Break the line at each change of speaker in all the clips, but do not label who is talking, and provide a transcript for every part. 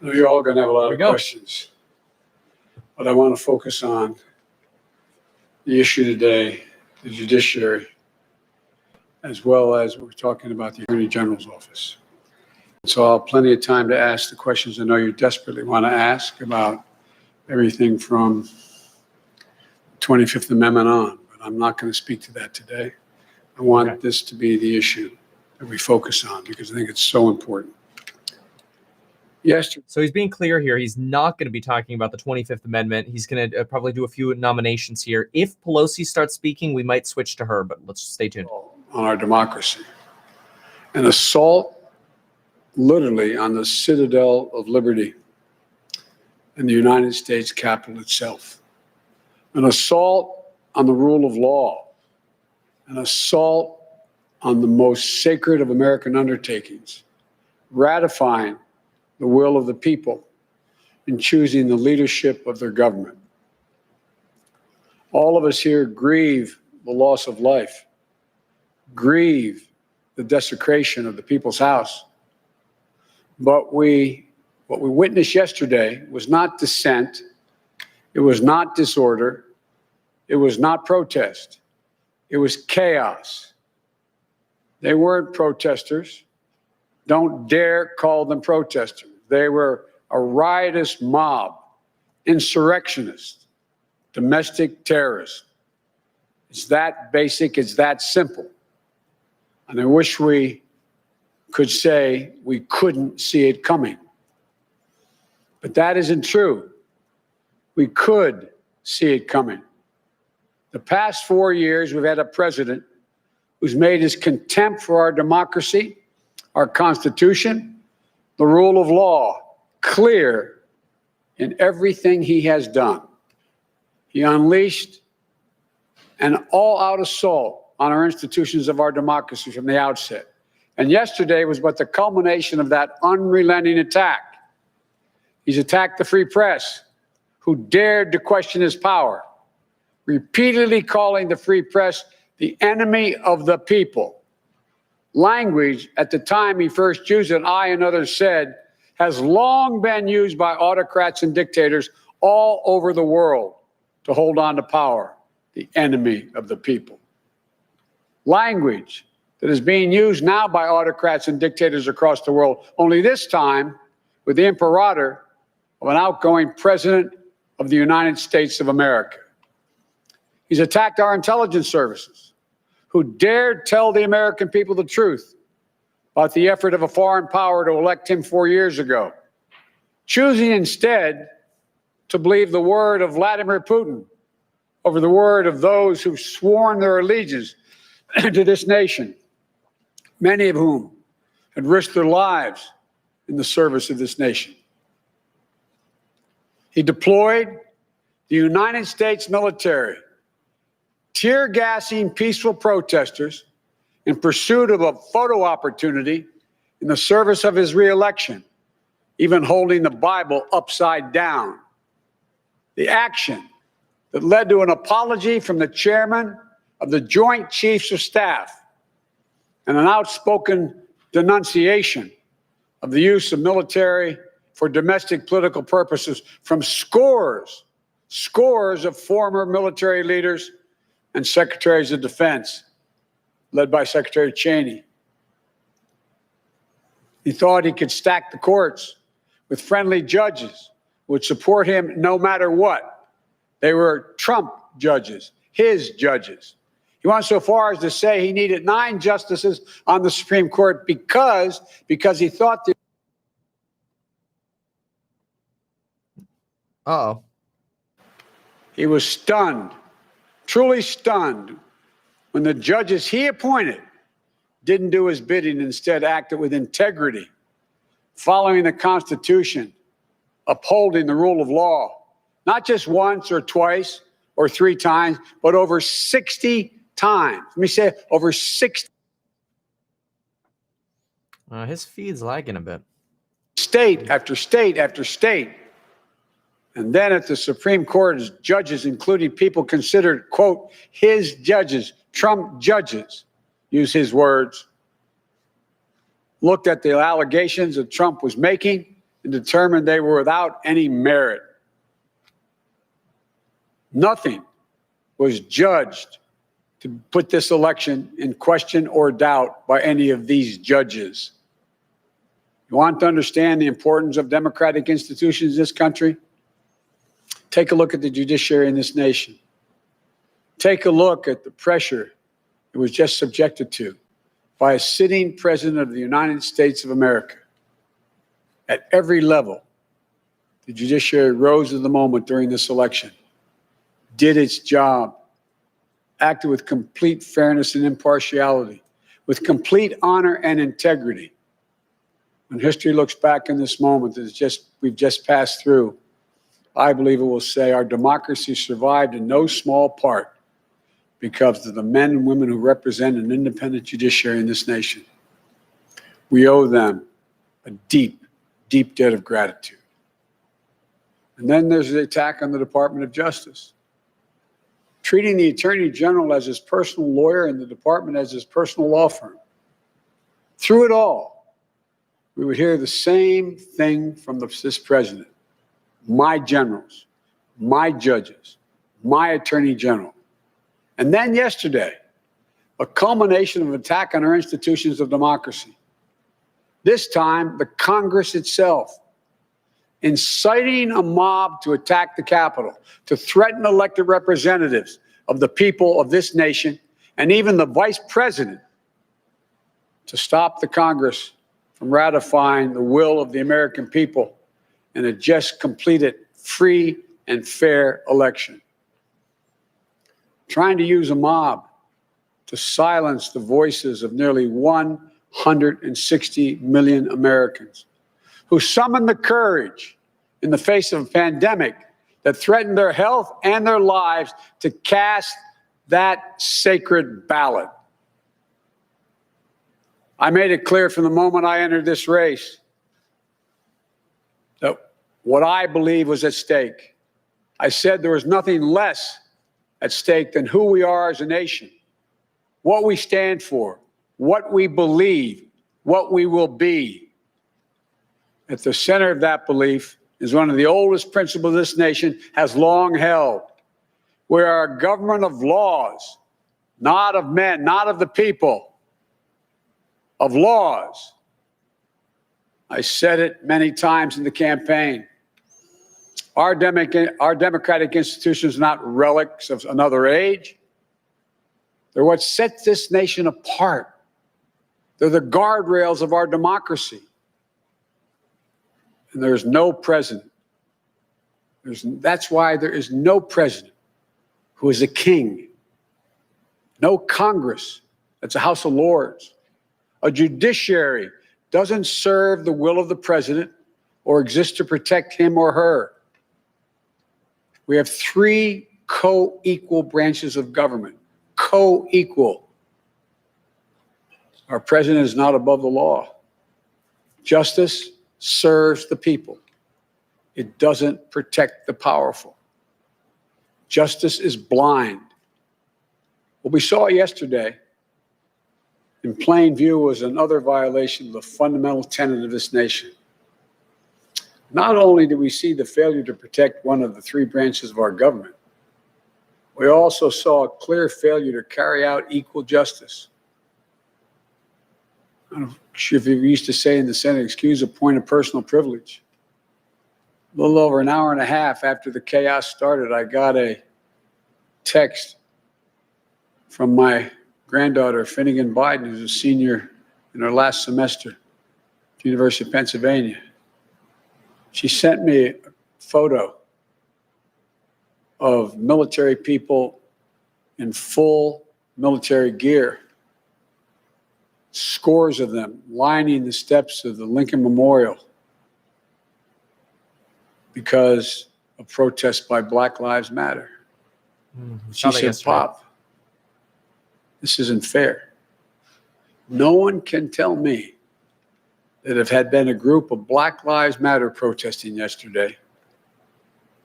You're all going to have a lot of questions, but I want to focus on the issue today, the judiciary, as well as we're talking about the Attorney General's office. So I'll have plenty of time to ask the questions I know you desperately want to ask about everything from 25th Amendment on, but I'm not going to speak to that today. I want this to be the issue that we focus on because I think it's so important. Yes.
So he's being clear here. He's not going to be talking about the 25th Amendment. He's going to probably do a few nominations here. If Pelosi starts speaking, we might switch to her, but let's stay tuned.
On our democracy. An assault literally on the citadel of liberty in the United States Capitol itself. An assault on the rule of law. An assault on the most sacred of American undertakings. Ratifying the will of the people in choosing the leadership of their government. All of us here grieve the loss of life, grieve the desecration of the people's house. But what we witnessed yesterday was not dissent, it was not disorder, it was not protest, it was chaos. They weren't protesters. Don't dare call them protesters. They were a riotous mob, insurrectionists, domestic terrorists. It's that basic, it's that simple. And I wish we could say we couldn't see it coming. But that isn't true. We could see it coming. The past 4 years, we've had a president who's made his contempt for our democracy, our Constitution, the rule of law, clear in everything he has done. He unleashed an all-out assault on our institutions of our democracy from the outset. And yesterday was but the culmination of that unrelenting attack. He's attacked the free press, who dared to question his power, repeatedly calling the free press the enemy of the people. Language at the time he first used it, I and others said, has long been used by autocrats and dictators all over the world to hold on to power, the enemy of the people. Language that is being used now by autocrats and dictators across the world, only this time with the imperator of an outgoing president of the United States of America. He's attacked our intelligence services, who dared tell the American people the truth about the effort of a foreign power to elect him 4 years ago, choosing instead to believe the word of Vladimir Putin over the word of those who've sworn their allegiance to this nation, many of whom had risked their lives in the service of this nation. He deployed the United States military, tear gassing peaceful protesters in pursuit of a photo opportunity in the service of his reelection, even holding the Bible upside down. The action that led to an apology from the chairman of the Joint Chiefs of Staff and an outspoken denunciation of the use of military for domestic political purposes from scores of former military leaders and secretaries of defense, led by Secretary Cheney. He thought he could stack the courts with friendly judges who would support him no matter what. They were Trump judges, his judges. He went so far as to say he needed 9 justices on the Supreme Court because he thought that.
Uh-oh.
He was stunned, truly stunned, when the judges he appointed didn't do his bidding, instead acted with integrity, following the Constitution, upholding the rule of law, not just once or twice or 3 times, but over 60 times. Let me say it, over 60.
His feed's lagging a bit.
State after state after state. And then at the Supreme Court, as judges, including people considered, quote, his judges, Trump judges, use his words, looked at the allegations that Trump was making and determined they were without any merit. Nothing was judged to put this election in question or doubt by any of these judges. You want to understand the importance of democratic institutions in this country? Take a look at the judiciary in this nation. Take a look at the pressure it was just subjected to by a sitting president of the United States of America. At every level, the judiciary rose to the moment during this election, did its job, acted with complete fairness and impartiality, with complete honor and integrity. When history looks back in this moment that we've just passed through, I believe it will say our democracy survived in no small part because of the men and women who represent an independent judiciary in this nation. We owe them a deep, deep debt of gratitude. And then there's the attack on the Department of Justice, treating the Attorney General as his personal lawyer and the department as his personal law firm. Through it all, we would hear the same thing from this president. My generals, my judges, my Attorney General. And then yesterday, a culmination of an attack on our institutions of democracy. This time, the Congress itself, inciting a mob to attack the Capitol, to threaten elected representatives of the people of this nation, and even the vice president, to stop the Congress from ratifying the will of the American people in a just completed free and fair election. Trying to use a mob to silence the voices of nearly 160 million Americans who summoned the courage in the face of a pandemic that threatened their health and their lives to cast that sacred ballot. I made it clear from the moment I entered this race that what I believe was at stake. I said there was nothing less at stake than who we are as a nation, what we stand for, what we believe, what we will be. At the center of that belief is one of the oldest principles this nation has long held. We are a government of laws, not of men, not of the people, of laws. I said it many times in the campaign. Our democratic institutions are not relics of another age. They're what sets this nation apart. They're the guardrails of our democracy. And there's no president. That's why there is no president who is a king. No Congress that's a House of Lords. A judiciary doesn't serve the will of the president or exist to protect him or her. We have three co-equal branches of government. Co-equal. Our president is not above the law. Justice serves the people. It doesn't protect the powerful. Justice is blind. What we saw yesterday in plain view was another violation of the fundamental tenet of this nation. Not only did we see the failure to protect one of the three branches of our government, we also saw a clear failure to carry out equal justice. I'm not sure if you used to say in the Senate, excuse a point of personal privilege. A little over an hour and a half after the chaos started, I got a text from my granddaughter, Finnegan Biden, who's a senior in her last semester at the University of Pennsylvania. She sent me a photo of military people in full military gear, scores of them lining the steps of the Lincoln Memorial because of protests by Black Lives Matter. She said, Pop, this isn't fair. No one can tell me that if had been a group of Black Lives Matter protesting yesterday,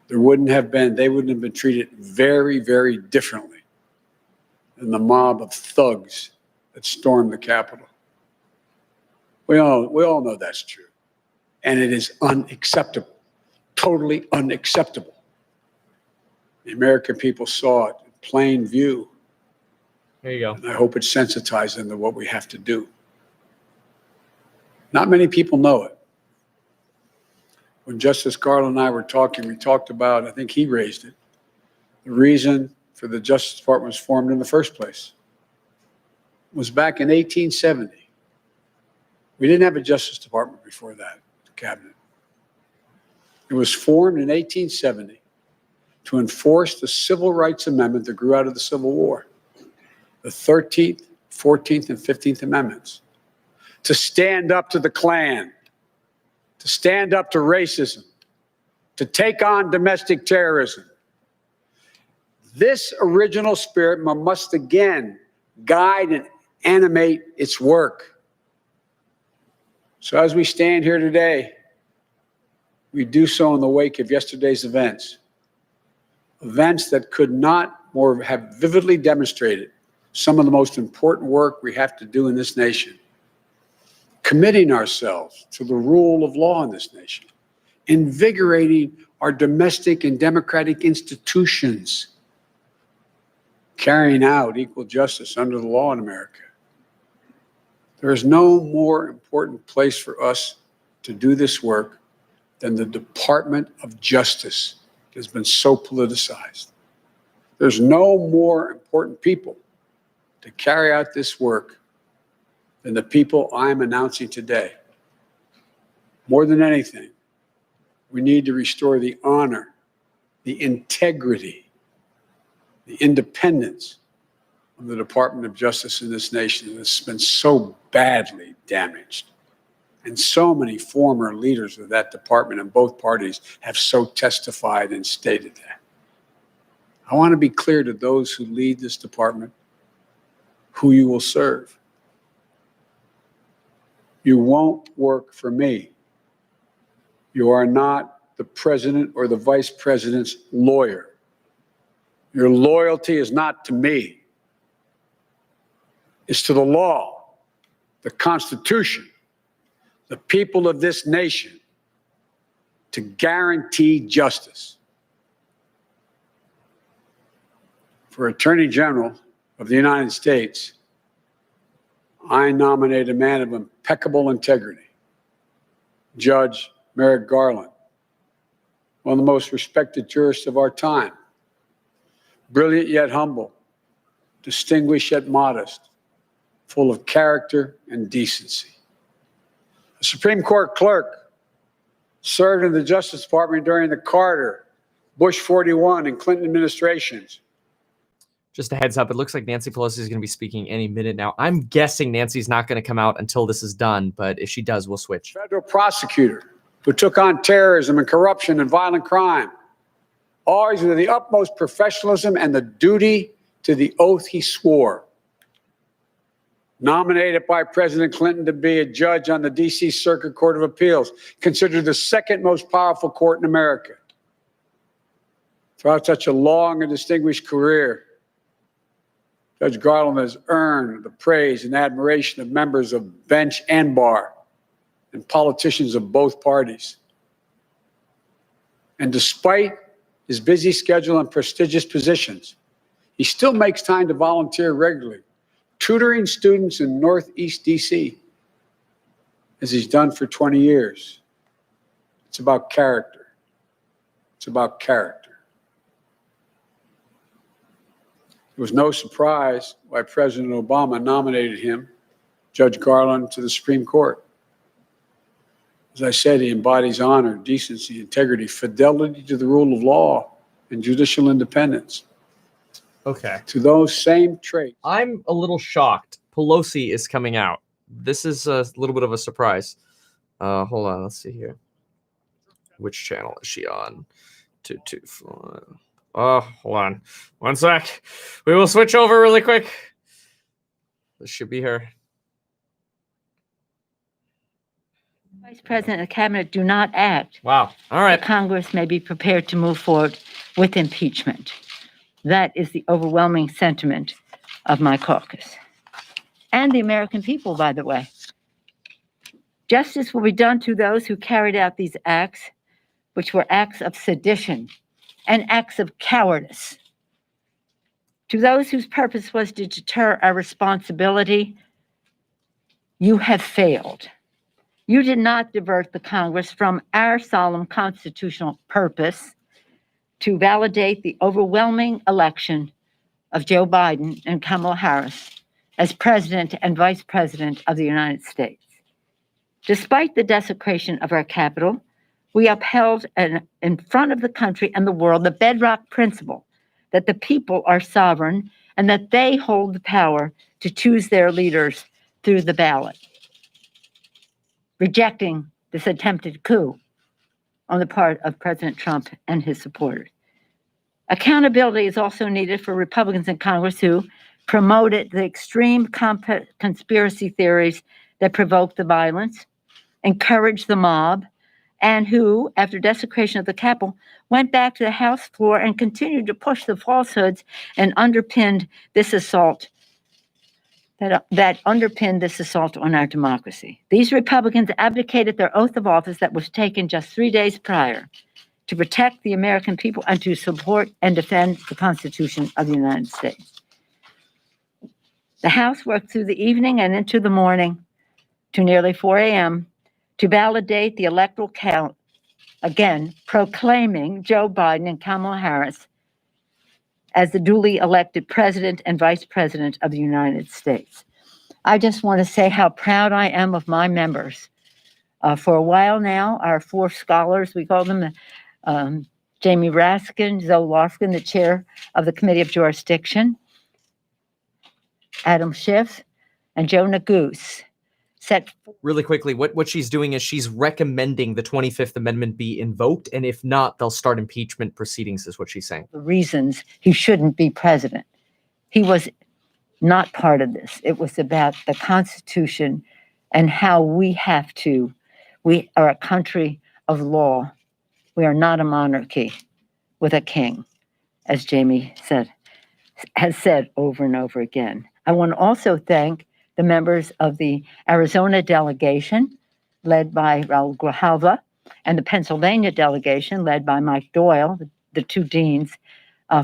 they wouldn't have been treated very, very differently than the mob of thugs that stormed the Capitol. We all know that's true. And it is unacceptable, totally unacceptable. The American people saw it in plain view.
There you go.
And I hope it sensitized them to what we have to do. Not many people know it. When Justice Garland and I were talking, we talked about, I think he raised it, the reason for the Justice Department was formed in the first place was back in 1870. We didn't have a Justice Department before that, the cabinet. It was formed in 1870 to enforce the Civil Rights Amendment that grew out of the Civil War, the 13th, 14th, and 15th Amendments, to stand up to the Klan, to stand up to racism, to take on domestic terrorism. This original spirit must again guide and animate its work. So as we stand here today, we do so in the wake of yesterday's events that could not more have vividly demonstrated some of the most important work we have to do in this nation. Committing ourselves to the rule of law in this nation, invigorating our domestic and democratic institutions, carrying out equal justice under the law in America. There is no more important place for us to do this work than the Department of Justice that has been so politicized. There's no more important people to carry out this work than the people I'm announcing today. More than anything, we need to restore the honor, the integrity, the independence of the Department of Justice in this nation that's been so badly damaged. And so many former leaders of that department in both parties have so testified and stated that. I want to be clear to those who lead this department who you will serve. You won't work for me. You are not the president or the vice president's lawyer. Your loyalty is not to me. It's to the law, the Constitution, the people of this nation, to guarantee justice. For Attorney General of the United States, I nominate a man of impeccable integrity, Judge Merrick Garland, one of the most respected jurists of our time, brilliant yet humble, distinguished yet modest, full of character and decency. A Supreme Court clerk, served in the Justice Department during the Carter, Bush 41, and Clinton administrations.
Just a heads up, it looks like Nancy Pelosi is going to be speaking any minute now. I'm guessing Nancy's not going to come out until this is done, but if she does, we'll switch.
Federal prosecutor who took on terrorism and corruption and violent crime, always with the utmost professionalism and the duty to the oath he swore. Nominated by President Clinton to be a judge on the D.C. Circuit Court of Appeals, considered the second most powerful court in America. Throughout such a long and distinguished career, Judge Garland has earned the praise and admiration of members of bench and bar and politicians of both parties. And despite his busy schedule and prestigious positions, he still makes time to volunteer regularly, tutoring students in Northeast D.C., as he's done for 20 years. It's about character. It's about character. It was no surprise why President Obama nominated him, Judge Garland, to the Supreme Court. As I said, he embodies honor, decency, integrity, fidelity to the rule of law, and judicial independence.
Okay.
To those same traits.
I'm a little shocked. Pelosi is coming out. This is a little bit of a surprise. Hold on, let's see here. Which channel is she on? 224. Oh, hold on. One sec. We will switch over really quick. This should be her.
Vice President and the Cabinet do not act,
Wow. All right.
Congress may be prepared to move forward with impeachment. That is the overwhelming sentiment of my caucus. And the American people, by the way. Justice will be done to those who carried out these acts, which were acts of sedition and acts of cowardice. To those whose purpose was to deter our responsibility, you have failed. You did not divert the Congress from our solemn constitutional purpose to validate the overwhelming election of Joe Biden and Kamala Harris as President and Vice President of the United States. Despite the desecration of our Capitol, we upheld in front of the country and the world the bedrock principle that the people are sovereign and that they hold the power to choose their leaders through the ballot, rejecting this attempted coup on the part of President Trump and his supporters. Accountability is also needed for Republicans in Congress who promoted the extreme conspiracy theories that provoked the violence, encouraged the mob, and who, after desecration of the Capitol, went back to the House floor and continued to push the falsehoods and underpinned this assault that underpinned this assault on our democracy. These Republicans abdicated their oath of office that was taken just 3 days prior to protect the American people and to support and defend the Constitution of the United States. The House worked through the evening and into the morning to nearly 4 a.m. to validate the electoral count, again, proclaiming Joe Biden and Kamala Harris as the duly elected President and Vice President of the United States. I just want to say how proud I am of my members. For a while now, our 4 scholars, we call them Jamie Raskin, Zoe Lofgren, the chair of the Committee of Jurisdiction, Adam Schiff, and Joe Neguse, set.
Really quickly, what she's doing is she's recommending the 25th Amendment be invoked, and if not, they'll start impeachment proceedings, is what she's saying.
The reasons he shouldn't be president. He was not part of this. It was about the Constitution and how we are a country of law. We are not a monarchy with a king, as Jamie has said over and over again. I want to also thank the members of the Arizona delegation, led by Raul Grijalva, and the Pennsylvania delegation, led by Mike Doyle, the 2 deans,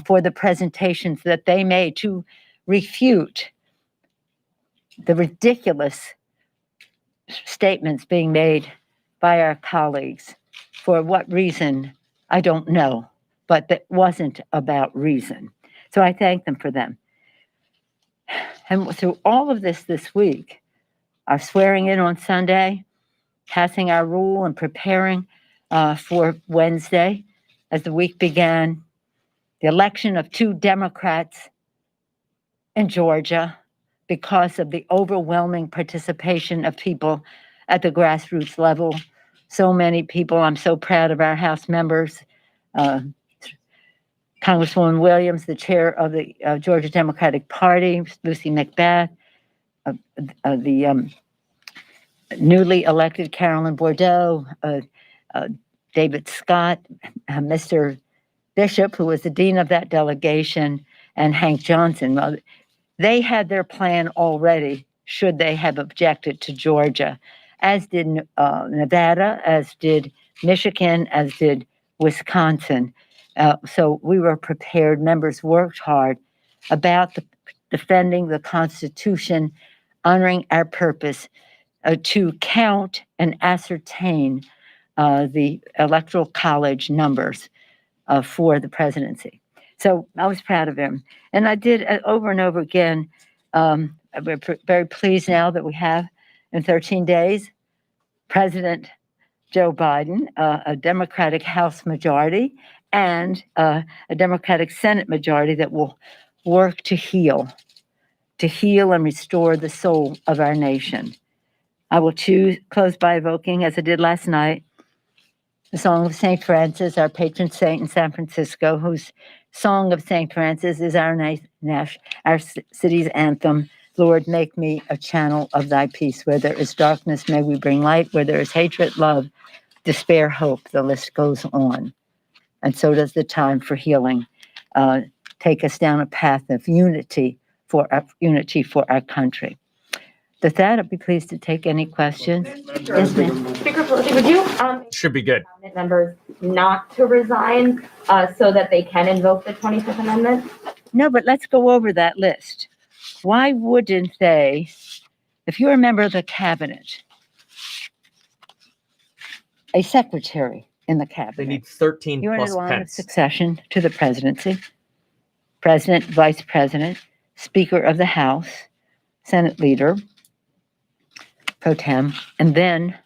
for the presentations that they made to refute the ridiculous statements being made by our colleagues. For what reason, I don't know, but that wasn't about reason. So I thank them for them. And through all of this week, our swearing in on Sunday, passing our rule and preparing for Wednesday as the week began, the election of 2 Democrats in Georgia because of the overwhelming participation of people at the grassroots level. So many people. I'm so proud of our House members. Congresswoman Williams, the chair of the Georgia Democratic Party, Lucy McBath, the newly elected Carolyn Bordeaux, David Scott, Mr. Bishop, who was the dean of that delegation, and Hank Johnson. Well, they had their plan already, should they have objected to Georgia, as did Nevada, as did Michigan, as did Wisconsin. So we were prepared. Members worked hard about defending the Constitution, honoring our purpose to count and ascertain the Electoral College numbers for the presidency. So I was proud of him. And I did over and over again. We're very pleased now that we have in 13 days President Joe Biden, a Democratic House majority, and a Democratic Senate majority that will work to heal and restore the soul of our nation. I will close by evoking, as I did last night, the Song of St. Francis, our patron saint in San Francisco, whose Song of St. Francis is our city's anthem. Lord, make me a channel of thy peace. Where there is darkness, may we bring light. Where there is hatred, love, despair, hope. The list goes on. And so does the time for healing. Take us down a path of unity for our country. With that, I'd be pleased to take any questions. Yes, ma'am.
Speaker Pelosi, would you
Should be good.
encourage members not to resign so that they can invoke the 25th Amendment?
No, but let's go over that list. Why wouldn't they, if you're a member of the cabinet, a secretary in the
They
cabinet,
need 13
you're in
plus
a line of
Pence.
succession to the presidency, president, vice president, speaker of the House, Senate leader, pro tem, and then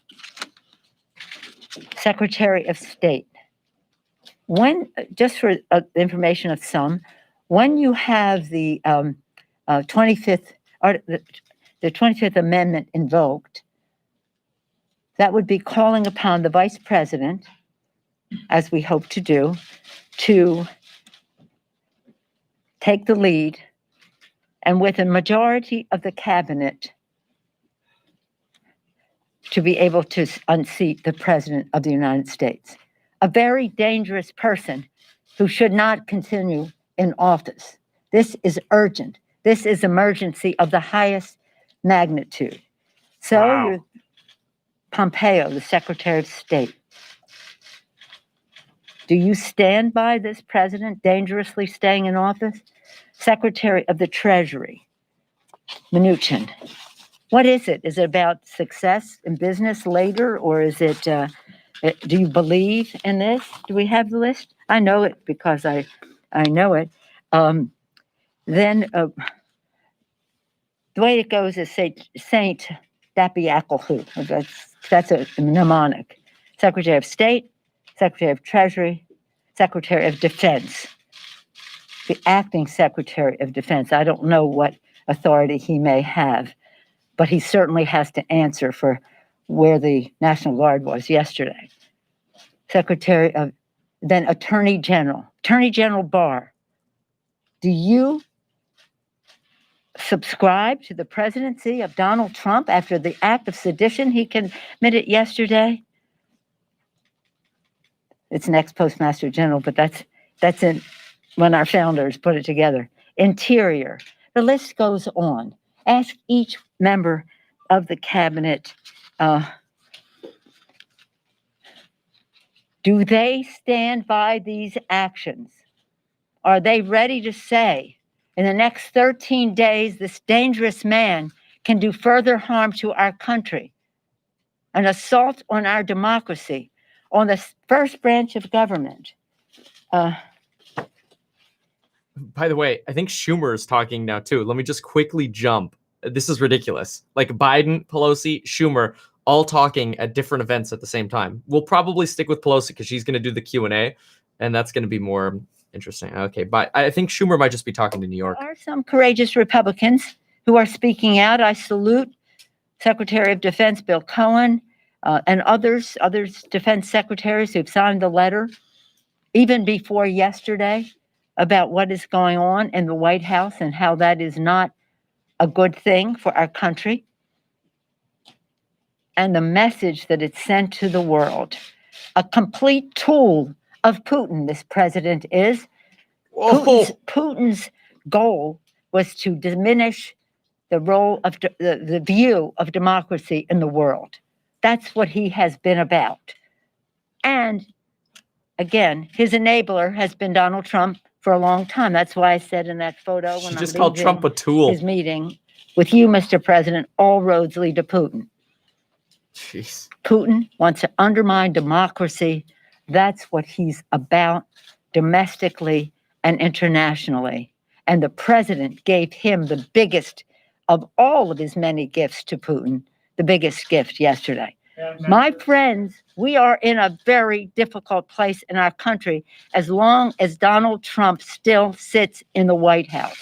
secretary of state. When, just for information of some, when you have the 25th the 25th Amendment invoked, that would be calling upon the vice president, as we hope to do, to take the lead and with a majority of the cabinet to be able to unseat the president of the United States, a very dangerous person who should not continue in office. This is urgent. This is emergency of the highest magnitude. So
Wow.
you're Pompeo, the Secretary of State. Do you stand by this president dangerously staying in office? Secretary of the Treasury, Mnuchin. What is it? Is it about success in business later, or is it, do you believe in this? Do we have the list? I know it because I know it. Then the way it goes is Saint Dapiakalhu. That's a mnemonic. Secretary of State, Secretary of Treasury, Secretary of Defense. The acting Secretary of Defense. I don't know what authority he may have, but he certainly has to answer for where the National Guard was yesterday. Secretary of, then Attorney General Barr. Do you subscribe to the presidency of Donald Trump after the act of sedition he committed yesterday? It's next Postmaster General, but that's in when our founders put it together. Interior. The list goes on. Ask each member of the cabinet, do they stand by these actions? Are they ready to say, in the next 13 days, this dangerous man can do further harm to our country, an assault on our democracy, on the first branch of government?
By the way, I think Schumer is talking now too. Let me just quickly jump. This is ridiculous. Like Biden, Pelosi, Schumer, all talking at different events at the same time. We'll probably stick with Pelosi because she's going to do the Q&A, and that's going to be more interesting. Okay, but I think Schumer might just be talking to New York.
There are some courageous Republicans who are speaking out. I salute Secretary of Defense Bill Cohen and others defense secretaries who've signed the letter, even before yesterday, about what is going on in the White House and how that is not a good thing for our country. And the message that it sent to the world. A complete tool of Putin, this president is. Putin's goal was to diminish the role of the view of democracy in the world. That's what he has been about. And again, his enabler has been Donald Trump for a long time. That's why I said in that photo
She
when
just
I'm
called
leaving
Trump a tool.
his meeting with you, Mr. President, all roads lead to Putin.
Jeez.
Putin wants to undermine democracy. That's what he's about domestically and internationally. And the president gave him the biggest of all of his many gifts to Putin, the biggest gift yesterday. My friends, we are in a very difficult place in our country as long as Donald Trump still sits in the White House.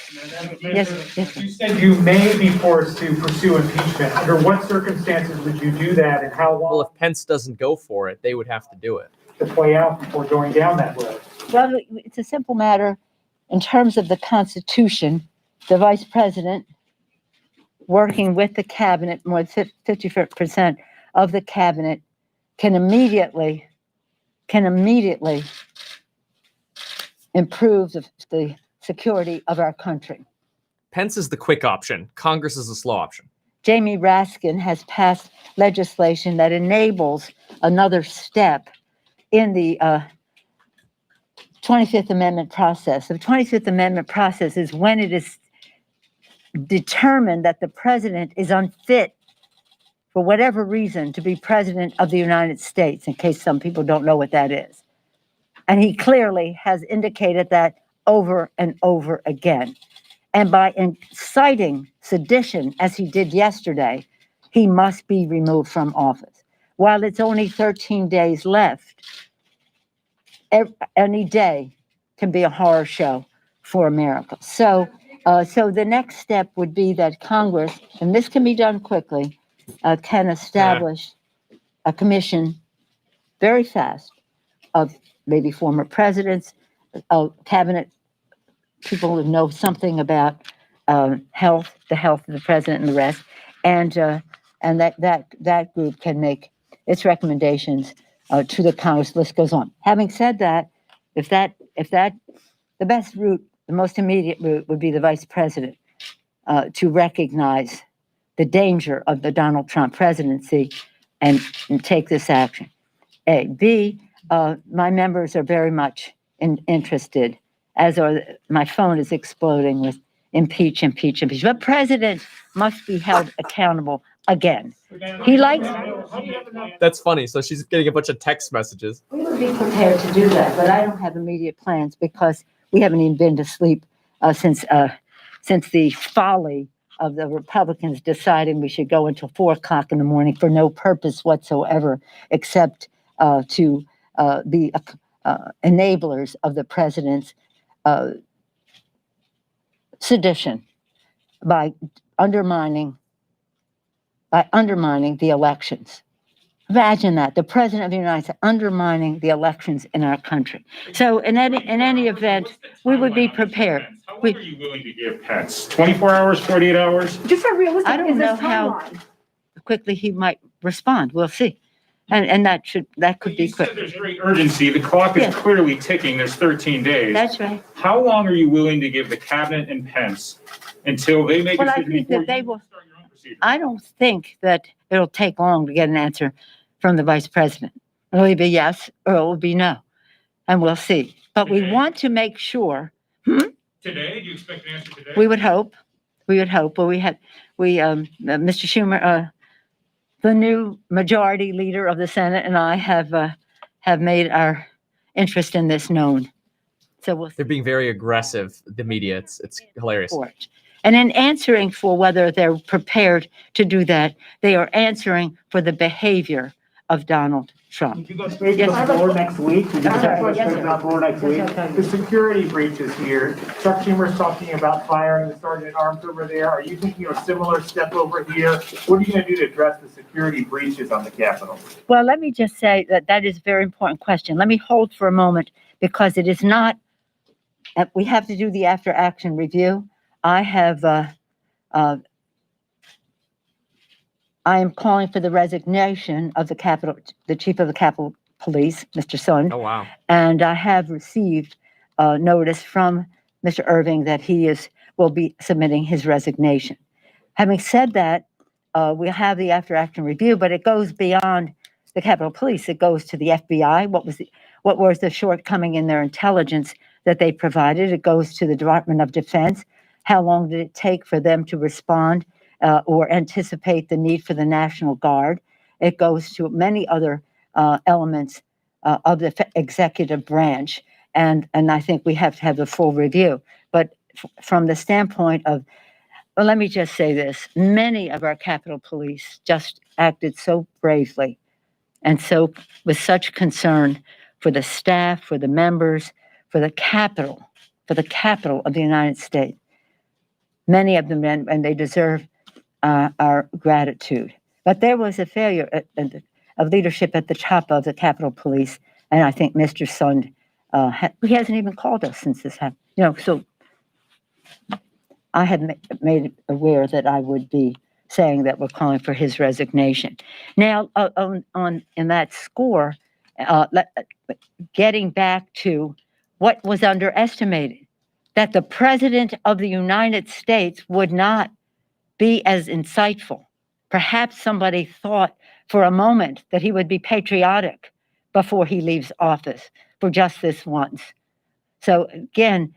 Yes.
You said you may be forced to pursue impeachment. Under what circumstances would you do that, and how
Well,
long
if Pence doesn't go for it, they would have to do it.
to play out before going down that road?
Well, it's a simple matter. In terms of the Constitution, the vice president, working with the cabinet, more than 50% of the cabinet, can immediately improve the security of our country.
Pence is the quick option. Congress is the slow option.
Jamie Raskin has passed legislation that enables another step in the 25th Amendment process. The 25th Amendment process is when it is determined that the president is unfit for whatever reason to be president of the United States, in case some people don't know what that is. And he clearly has indicated that over and over again. And by inciting sedition, as he did yesterday, he must be removed from office. While it's only 13 days left, any day can be a horror show for America. So the next step would be that Congress, and this can be done quickly, can establish a commission very fast of maybe former presidents, cabinet people who know something about health, the health of the president and the rest, and that group can make its recommendations to the Congress. List goes on. Having said that, if the best route, the most immediate route would be the vice president to recognize the danger of the Donald Trump presidency and take this action. A. B, my members are very much interested, as are, my phone is exploding with impeach. But president must be held accountable again. He likes.
That's funny. So she's getting a bunch of text messages.
We would be prepared to do that, but I don't have immediate plans because we haven't even been to sleep since the folly of the Republicans deciding we should go until 4 o'clock in the morning for no purpose whatsoever, except to be enablers of the president's sedition by undermining the elections. Imagine that, the president of the United States undermining the elections in our country. So in any event, we would be prepared.
How long are you willing to give Pence? 24 hours, 48 hours?
Just a realistic,
I don't know how quickly he might respond. We'll see. And that could be
You said
quick.
there's great urgency. The clock is
Yeah.
clearly ticking. There's 13 days.
That's right.
How long are you willing to give the cabinet and Pence until they make a
Well, I
decision
think
before
that they
you
will.
start your own procedure?
I don't think that it'll take long to get an answer from the vice president. It'll either be yes or it will be no, and we'll see. But we
Okay.
want to make sure.
Today? Do you expect an answer today?
We would hope. But Mr. Schumer, the new majority leader of the Senate, and I have made our interest in this known. So we'll
They're being very aggressive. The media. It's hilarious.
for it. And in answering for whether they're prepared to do that, they are answering for the behavior of Donald Trump.
You go straight to
Yes.
the floor next week. You
Yes, sir.
go straight to the floor next week.
Yes, sir.
The security breaches here. Chuck Schumer's talking about firing the sergeant at arms over there. Are you thinking of a similar step over here? What are you going to do to address the security breaches on the Capitol?
Well, let me just say that is a very important question. Let me hold for a moment because it is not, we have to do the after action review. I am calling for the resignation of the chief of the Capitol Police, Mr. Sund.
Oh wow.
And I have received notice from Mr. Irving that he will be submitting his resignation. Having said that, we have the after action review, but it goes beyond the Capitol Police. It goes to the FBI. What was the shortcoming in their intelligence that they provided? It goes to the Department of Defense. How long did it take for them to respond or anticipate the need for the National Guard? It goes to many other elements of the executive branch. And I think we have to have the full review. But from the standpoint of, well, let me just say this. Many of our Capitol Police just acted so bravely and so with such concern for the staff, for the members, for the Capitol of the United States. Many of them, and they deserve our gratitude. But there was a failure of leadership at the top of the Capitol Police, and I think Mr. Sund, he hasn't even called us since this happened. So I had made aware that I would be saying that we're calling for his resignation. Now, in that score, getting back to what was underestimated, that the President of the United States would not be as insightful Perhaps somebody thought for a moment that he would be patriotic before he leaves office for just this once. So again,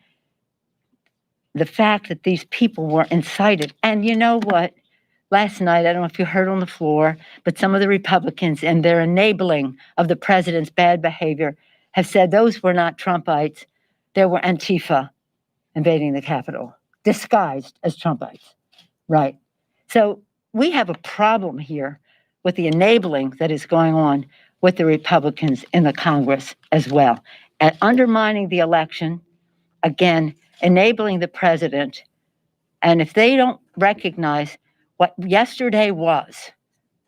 the fact that these people were incited, and you know what? Last night, I don't know if you heard on the floor, but some of the Republicans and their enabling of the president's bad behavior have said those were not Trumpites. They were Antifa invading the Capitol, disguised as Trumpites, right? So we have a problem here with the enabling that is going on with the Republicans in the Congress as well, and undermining the election, again, enabling the president. And if they don't recognize what yesterday was,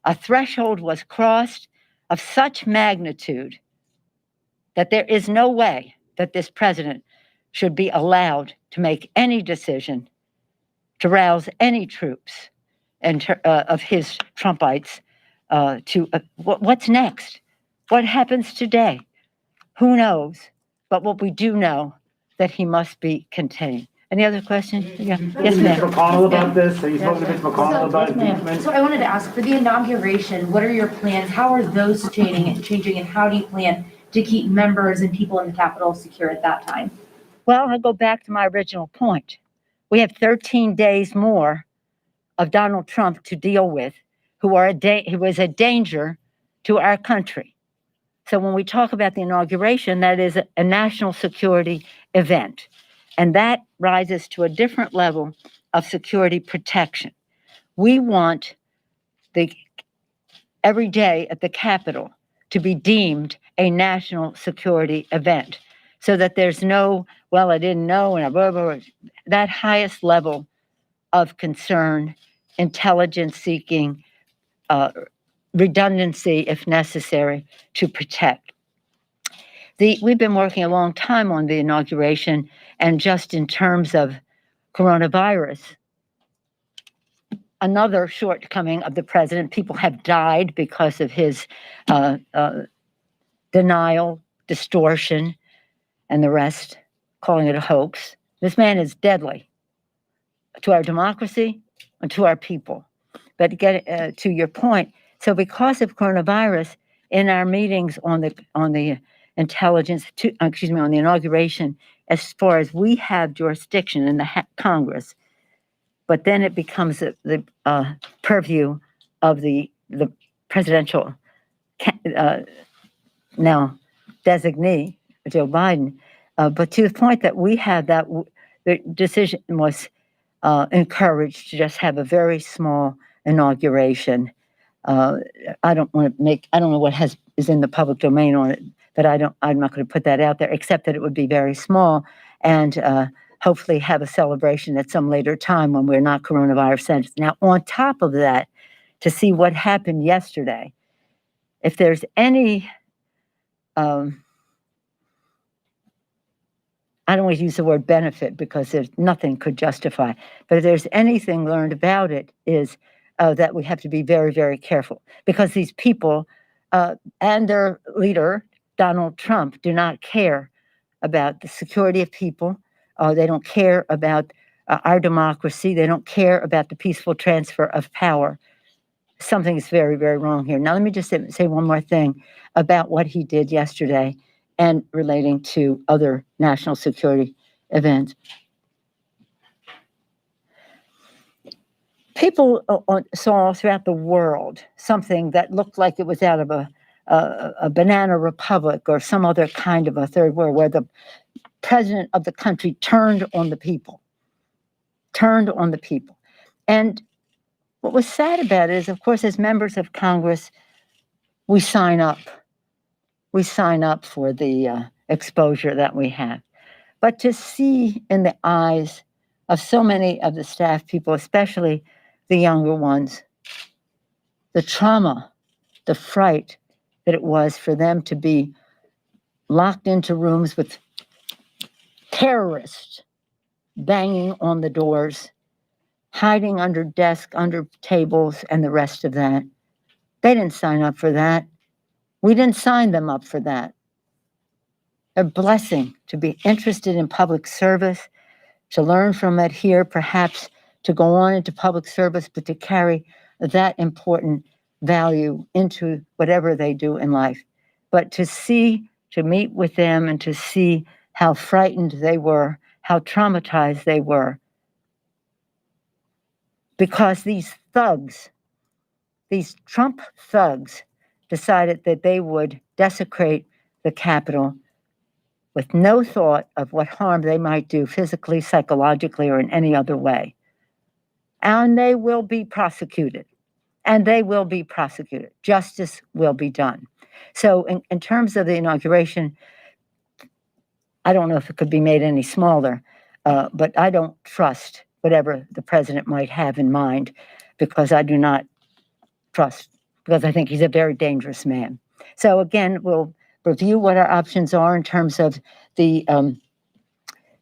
a threshold was crossed of such magnitude that there is no way that this president should be allowed to make any decision to rouse any troops and of his Trumpites what's next? What happens today? Who knows? But what we do know that he must be contained. Any other question? Yeah. Yes,
Mitch
ma'am.
McConnell about this? Have you spoken to Mitch McConnell about impeachment?
So I wanted to ask, for the inauguration, what are your plans? How are those changing, and how do you plan to keep members and people in the Capitol secure at that time?
Well, I'll go back to my original point. We have 13 days more of Donald Trump to deal with, who was a danger to our country. So when we talk about the inauguration, that is a national security event. And that rises to a different level of security protection. We want every day at the Capitol to be deemed a national security event, so that there's no, well, I didn't know, and blah, blah, blah. That highest level of concern, intelligence seeking, redundancy if necessary to protect. We've been working a long time on the inauguration, and just in terms of coronavirus, another shortcoming of the president, people have died because of his denial, distortion, and the rest, calling it a hoax. This man is deadly to our democracy and to our people. But to get to your point, so because of coronavirus, in our meetings on the intelligence, on the inauguration, as far as we have jurisdiction in the Congress, but then it becomes the purview of the presidential now designee, Joe Biden. But to the point that we had that the decision was encouraged to just have a very small inauguration. I don't know what is in the public domain on it, but I'm not going to put that out there, except that it would be very small, and hopefully have a celebration at some later time when we're not coronavirus centered. Now, on top of that, to see what happened yesterday, if there's any, I don't want to use the word benefit because nothing could justify, but if there's anything learned about it is that we have to be very, very careful, because these people and their leader, Donald Trump, do not care about the security of people. They don't care about our democracy. They don't care about the peaceful transfer of power. Something is very, very wrong here. Now, let me just say one more thing about what he did yesterday and relating to other national security events. People saw throughout the world something that looked like it was out of a banana republic or some other kind of a third world, where the president of the country turned on the people. And what was sad about it is, of course, as members of Congress, we sign up. We sign up for the exposure that we have. But to see in the eyes of so many of the staff people, especially the younger ones, the trauma, the fright that it was for them to be locked into rooms with terrorists banging on the doors, hiding under desks, under tables, and the rest of that. They didn't sign up for that. We didn't sign them up for that. A blessing to be interested in public service, to learn from it here, perhaps to go on into public service, but to carry that important value into whatever they do in life. But to meet with them and to see how frightened they were, how traumatized they were, because these thugs, these Trump thugs, decided that they would desecrate the Capitol with no thought of what harm they might do physically, psychologically, or in any other way. And they will be prosecuted. And they will be prosecuted. Justice will be done. So in terms of the inauguration, I don't know if it could be made any smaller, but I don't trust whatever the president might have in mind, because I do not trust, because I think he's a very dangerous man. So again, we'll review what our options are in terms of the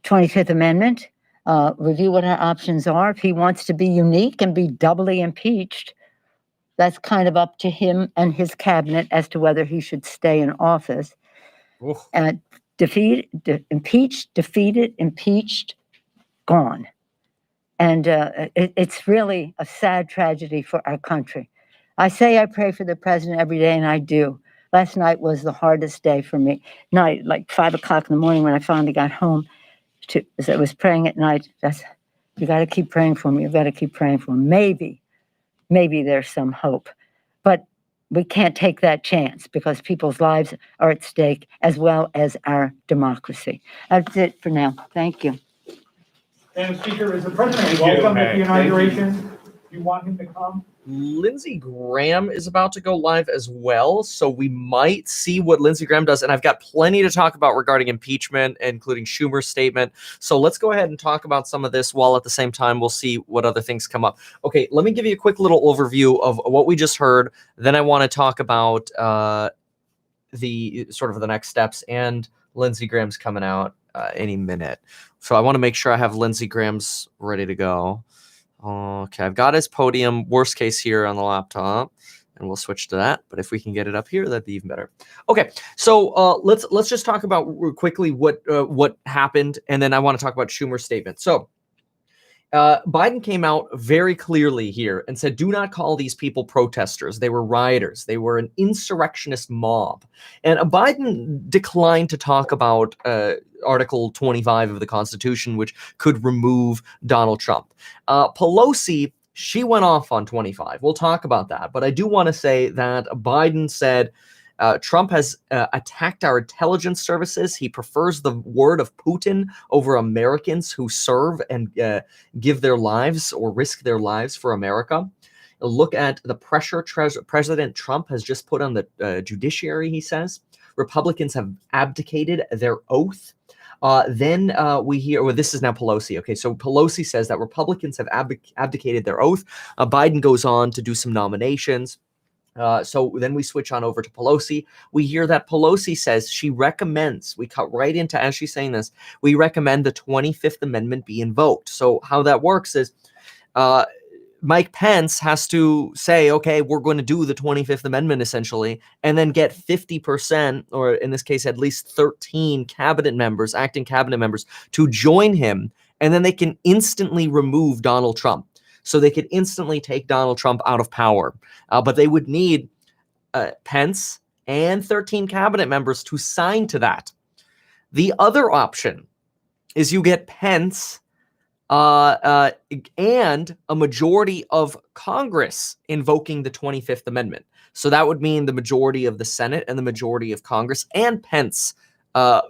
25th Amendment, review what our options are. If he wants to be unique and be doubly impeached, that's kind of up to him and his cabinet as to whether he should stay in office.
Oof.
Impeached, defeated, impeached, gone. And it's really a sad tragedy for our country. I say I pray for the president every day, and I do. Last night was the hardest day for me. Night, like 5 o'clock in the morning when I finally got home, as I was praying at night, you got to keep praying for me. You've got to keep praying for me. Maybe there's some hope. But we can't take that chance because people's lives are at stake as well as our democracy. That's it for now. Thank you.
Madam Speaker, is the president
Thank you.
welcome at
Hey,
the
thank you.
inauguration? Do you want him to come?
Lindsey Graham is about to go live as well, so we might see what Lindsey Graham does. And I've got plenty to talk about regarding impeachment, including Schumer's statement. So let's go ahead and talk about some of this while at the same time we'll see what other things come up. Okay, let me give you a quick little overview of what we just heard. Then I want to talk about the sort of the next steps, and Lindsey Graham's coming out any minute. So I want to make sure I have Lindsey Graham's ready to go. Okay, I've got his podium, worst case here on the laptop, and we'll switch to that. But if we can get it up here, that'd be even better. Okay, so let's just talk about quickly what happened, and then I want to talk about Schumer's statement. So Biden came out very clearly here and said, do not call these people protesters. They were rioters. They were an insurrectionist mob. And Biden declined to talk about Article 25 of the Constitution, which could remove Donald Trump. Pelosi, she went off on 25. We'll talk about that. But I do want to say that Biden said, Trump has attacked our intelligence services. He prefers the word of Putin over Americans who serve and give their lives or risk their lives for America. Look at the pressure President Trump has just put on the judiciary, he says. Republicans have abdicated their oath. Then we hear, well, this is now Pelosi. Okay, so Pelosi says that Republicans have abdicated their oath. Biden goes on to do some nominations. So then we switch on over to Pelosi. We hear that Pelosi says she recommends, we cut right into, as she's saying this, we recommend the 25th Amendment be invoked. So how that works is Mike Pence has to say, okay, we're going to do the 25th Amendment essentially, and then get 50%, or in this case, at least 13 cabinet members, acting cabinet members, to join him. And then they can instantly remove Donald Trump. So they could instantly take Donald Trump out of power. But they would need Pence and 13 cabinet members to sign to that. The other option is you get Pence and a majority of Congress invoking the 25th Amendment. So that would mean the majority of the Senate and the majority of Congress and Pence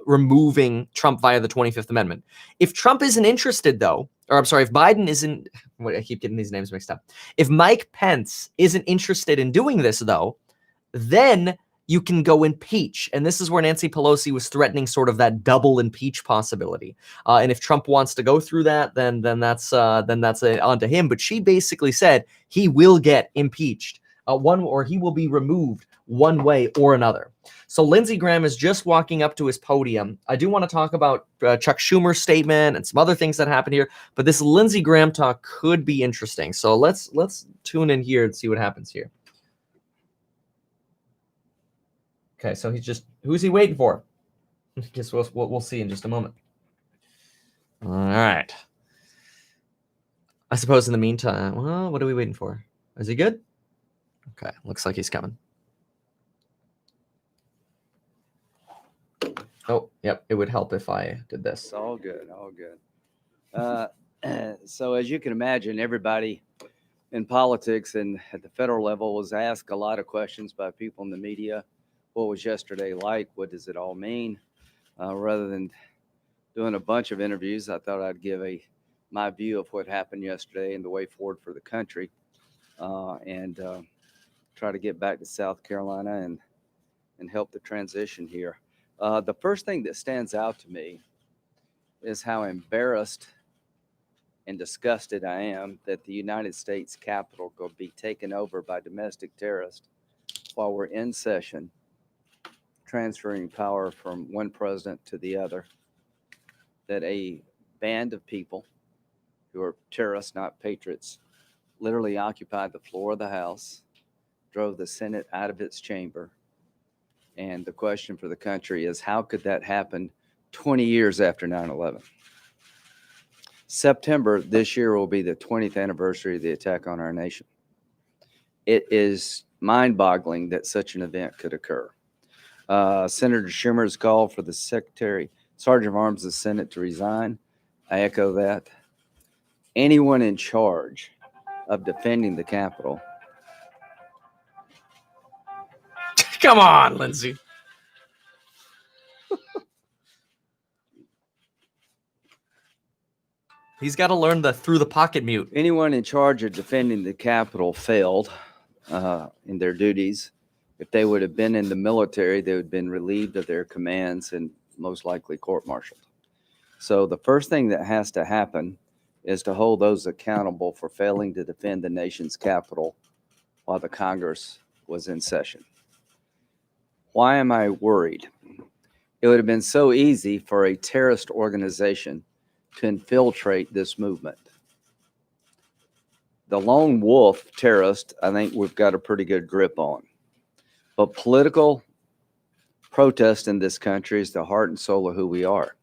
removing Trump via the 25th Amendment. If Trump isn't interested, though, or I'm sorry, if Biden isn't, I keep getting these names mixed up. If Mike Pence isn't interested in doing this, though, then you can go impeach. And this is where Nancy Pelosi was threatening sort of that double impeach possibility. And if Trump wants to go through that, then that's on to him. But she basically said he will get impeached, or he will be removed one way or another. So Lindsey Graham is just walking up to his podium. I do want to talk about Chuck Schumer's statement and some other things that happened here, but this Lindsey Graham talk could be interesting. So let's tune in here and see what happens here. Okay, so who's he waiting for? I guess we'll see in just a moment. All right. I suppose in the meantime, well, what are we waiting for? Is he good? Okay, looks like he's coming. Oh, yep. It would help if I did this.
It's all good, all good. So as you can imagine, everybody in politics and at the federal level was asked a lot of questions by people in the media. What was yesterday like? What does it all mean? Rather than doing a bunch of interviews, I thought I'd give my view of what happened yesterday and the way forward for the country, and try to get back to South Carolina and help the transition here. The first thing that stands out to me is how embarrassed and disgusted I am that the United States Capitol will be taken over by domestic terrorists while we're in session, transferring power from one president to the other, that a band of people who are terrorists, not patriots, literally occupied the floor of the House, drove the Senate out of its chamber. And the question for the country is, how could that happen 20 years after 9/11? September this year will be the 20th anniversary of the attack on our nation. It is mind-boggling that such an event could occur. Senator Schumer's call for the Sergeant of Arms of the Senate to resign. I echo that. Anyone in charge of defending the Capitol
Come on, Lindsey. He's got to learn the through the pocket mute.
Anyone in charge of defending the Capitol failed in their duties. If they would have been in the military, they would have been relieved of their commands and most likely court-martialed. So the first thing that has to happen is to hold those accountable for failing to defend the nation's capital while the Congress was in session. Why am I worried? It would have been so easy for a terrorist organization to infiltrate this movement. The lone wolf terrorist, I think we've got a pretty good grip on. But political protest in this country is the heart and soul of who we are.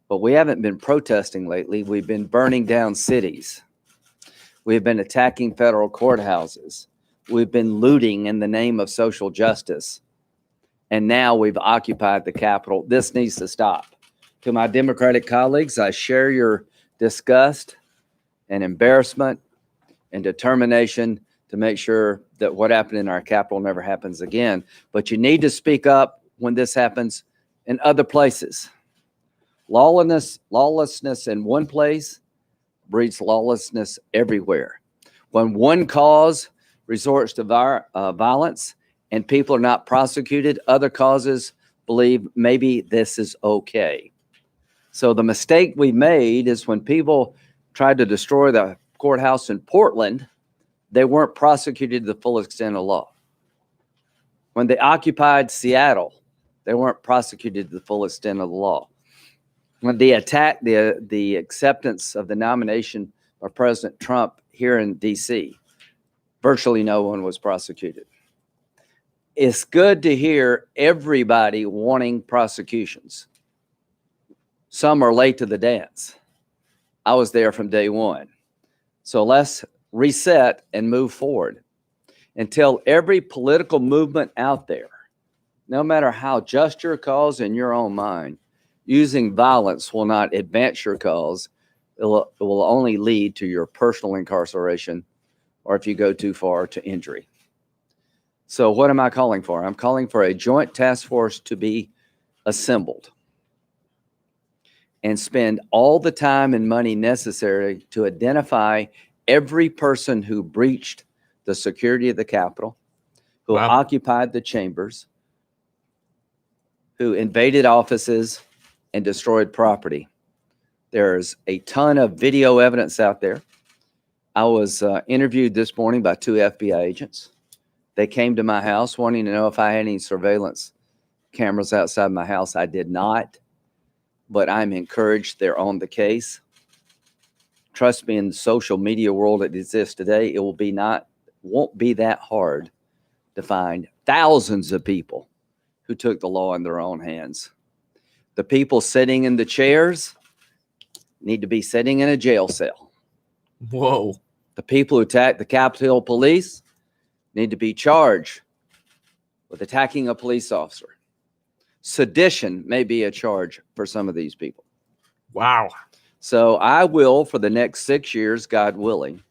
But we haven't been protesting lately. We've been burning down cities. We've been attacking federal courthouses. We've been looting in the name of social justice. And now we've occupied the Capitol. This needs to stop. To my Democratic colleagues, I share your disgust and embarrassment and determination to make sure that what happened in our Capitol never happens again. But you need to speak up when this happens in other places. Lawlessness in one place breeds lawlessness everywhere. When one cause resorts to violence and people are not prosecuted, other causes believe maybe this is okay. So the mistake we made is when people tried to destroy the courthouse in Portland, they weren't prosecuted to the full extent of law. When they occupied Seattle, they weren't prosecuted to the full extent of the law. When they attacked the acceptance of the nomination of President Trump here in D.C., virtually no one was prosecuted. It's good to hear everybody wanting prosecutions. Some are late to the dance. I was there from day one. So let's reset and move forward until every political movement out there, no matter how just your cause in your own mind, using violence will not advance your cause. It will only lead to your personal incarceration, or if you go too far, to injury. So what am I calling for? I'm calling for a joint task force to be assembled and spend all the time and money necessary to identify every person who breached the security of the Capitol, who occupied the chambers, who invaded offices and destroyed property. There's a ton of video evidence out there. I was interviewed this morning by 2 FBI agents. They came to my house wanting to know if I had any surveillance cameras outside my house. I did not, but I'm encouraged they're on the case. Trust me, in the social media world that exists today, it won't be that hard to find thousands of people who took the law in their own hands. The people sitting in the chairs need to be sitting in a jail cell.
Whoa.
The people who attacked the Capitol Police need to be charged with attacking a police officer. Sedition may be a charge for some of these people.
Wow.
So I will, for the next 6 years, God willing,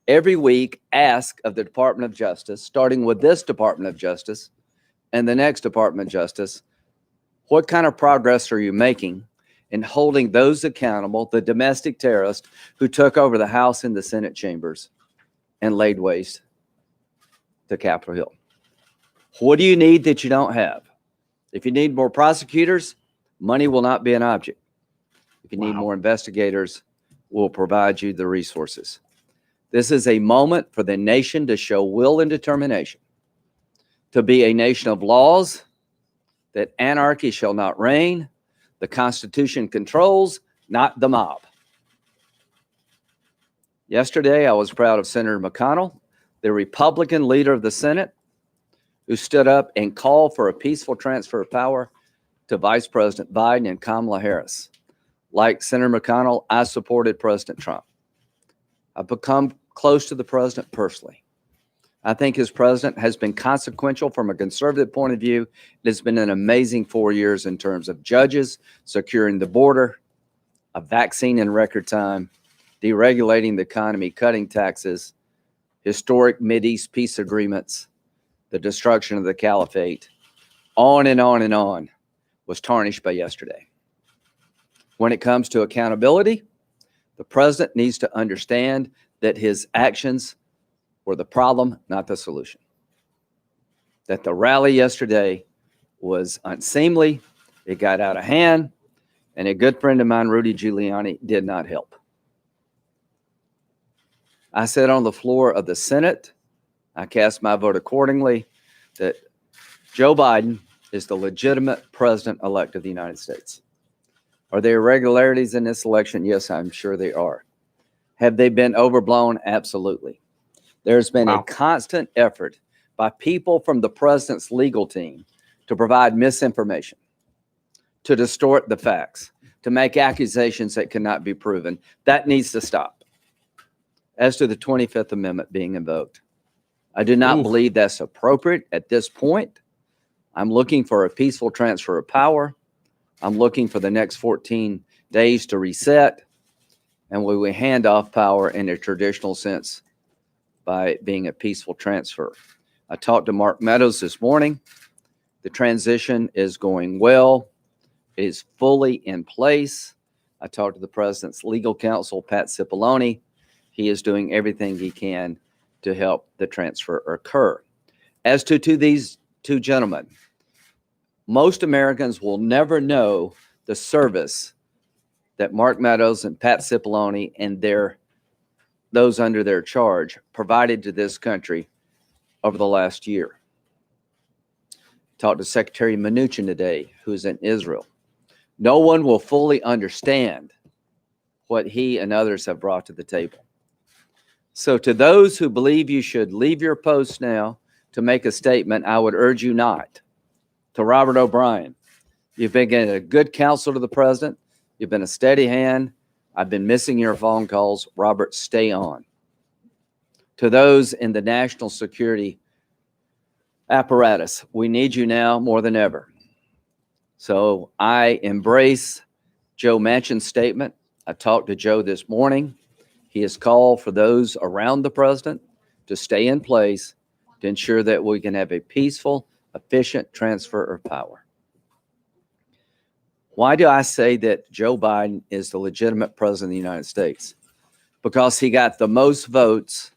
every week ask of the Department of Justice, starting with this Department of Justice and the next Department of Justice, what kind of progress are you making in holding those accountable, the domestic terrorists who took over the House and the Senate chambers and laid waste to Capitol Hill? What do you need that you don't have? If you need more prosecutors, money will not be an object. If you need more investigators, we'll provide you the resources. This is a moment for the nation to show will and determination to be a nation of laws, that anarchy shall not reign, the Constitution controls, not the mob. Yesterday, I was proud of Senator McConnell, the Republican leader of the Senate, who stood up and called for a peaceful transfer of power to Vice President Biden and Kamala Harris. Like Senator McConnell, I supported President Trump. I've become close to the president personally. I think his president has been consequential from a conservative point of view. It has been an amazing 4 years in terms of judges, securing the border, a vaccine in record time, deregulating the economy, cutting taxes, historic Mideast peace agreements, the destruction of the caliphate, on and on and on, was tarnished by yesterday. When it comes to accountability, the president needs to understand that his actions were the problem, not the solution. That the rally yesterday was unseemly, it got out of hand, and a good friend of mine, Rudy Giuliani, did not help. I said on the floor of the Senate, I cast my vote accordingly, that Joe Biden is the legitimate president-elect of the United States. Are there irregularities in this election? Yes, I'm sure they are. Have they been overblown? Absolutely. There's been a constant effort by people from the president's legal team to provide misinformation, to distort the facts, to make accusations that cannot be proven. That needs to stop. As to the 25th Amendment being invoked, I do not believe that's appropriate at this point. I'm looking for a peaceful transfer of power. I'm looking for the next 14 days to reset, and we will hand off power in a traditional sense by being a peaceful transfer. I talked to Mark Meadows this morning. The transition is going well. It is fully in place. I talked to the president's legal counsel, Pat Cipollone. He is doing everything he can to help the transfer occur. As to these two gentlemen, most Americans will never know the service that Mark Meadows and Pat Cipollone and those under their charge provided to this country over the last year. Talked to Secretary Mnuchin today, who's in Israel. No one will fully understand what he and others have brought to the table. So to those who believe you should leave your post now to make a statement, I would urge you not. To Robert O'Brien, you've been getting a good counsel to the president. You've been a steady hand. I've been missing your phone calls. Robert, stay on. To those in the national security apparatus, we need you now more than ever. So I embrace Joe Manchin's statement. I talked to Joe this morning. He has called for those around the president to stay in place to ensure that we can have a peaceful, efficient transfer of power. Why do I say that Joe Biden is the legitimate president of the United States? Because he got the most votes.